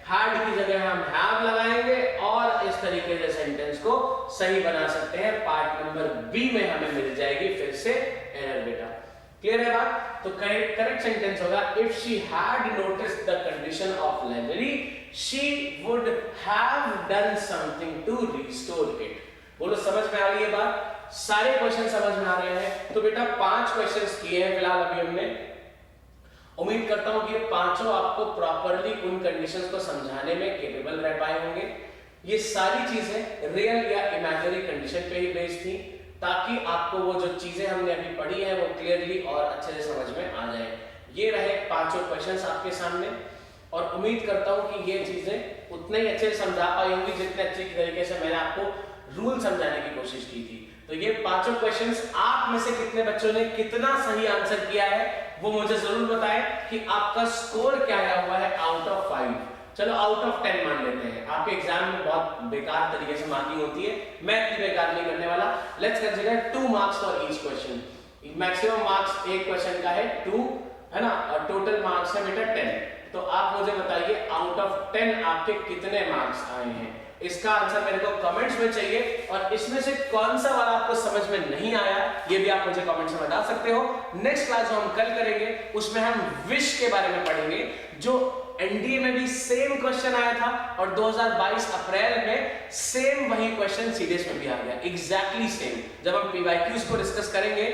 हैड की जगह हम हैव लगाएंगे और इस तरीके से सेंटेंस को सही बना सकते हैं। पार्ट नंबर बी में हमें मिल जाएगी फिर से एरर बेटा। क्लियर है बात? तो करेक्ट सेंटेंस होगा if she had noticed the condition of library she would have done something to restore it. बोलो समझ में आ रही है बात? सारे क्वेश्चन समझ में आ रहे हैं? तो बेटा 5 क्वेश्चंस किए हैं फिलहाल अभी हमने। उम्मीद करता हूं कि ये पांचों आपको प्रॉपर्ली उन कंडीशंस को समझाने में केपेबल रह पाए होंगे। ये सारी चीजें रियल या इमेजिनरी कंडीशन पे ही बेस्ड थी, ताकि आपको वो जो चीजें हमने अभी पढ़ी है वो क्लियरली और अच्छे से समझ में आ जाए। ये रहे पांचों क्वेश्चंस आपके सामने और उम्मीद करता हूं कि ये चीजें उतने ही अच्छे से समझा पाई होंगी जितने अच्छे तरीके से मैंने आपको रूल समझाने की कोशिश की थी। तो ये पांचों क्वेश्चंस आप में से कितने बच्चों ने कितना सही आंसर किया है वो मुझे जरूर बताएं कि आपका स्कोर क्या आया हुआ है आउट ऑफ 5। चलो आउट ऑफ 10 मान लेते हैं, आपके एग्जाम में बहुत बेकार तरीके से मार्किंग होती है, मैं इतनी बेकार नहीं करने वाला। Let's consider 2 marks for each question. Maximum marks एक क्वेश्चन का है 2 है ना, और टोटल मार्क्स है बेटा 10। तो आप मुझे बताइए आउट ऑफ 10 आपके कितने मार्क्स आए हैं, इसका आंसर मेरे को कमेंट्स में चाहिए। और इसमें से कौन सा वाला आपको समझ में नहीं आया ये भी आप मुझे कमेंट्स में बता सकते हो। नेक्स्ट क्लास जो हम कल करेंगे उसमें हम विश के बारे में पढ़ेंगे, जो एनडीए में भी सेम क्वेश्चन आया था और 2022 अप्रैल में सेम वही क्वेश्चन सीडीएस में भी आ गया, एग्जैक्टली सेम। जब हम पीवाईक्यूज को डिस्कस करेंगे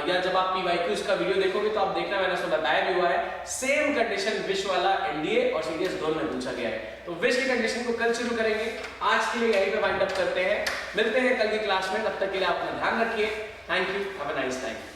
या जब आप पीवाईक्यूज का वीडियो देखोगे तो आप देखना, मैंने उसमें बताया भी हुआ है, सेम कंडीशन विश वाला एनडीए और सीडीएस दोनों में पूछा गया है। तो विश की कंडीशन को कल शुरू करेंगे, आज के लिए यहीं पे वाइंड अप करते हैं। मिलते हैं कल की क्लास में, तब तक के लिए अपना ध्यान रखिए। Thank you, have a nice time.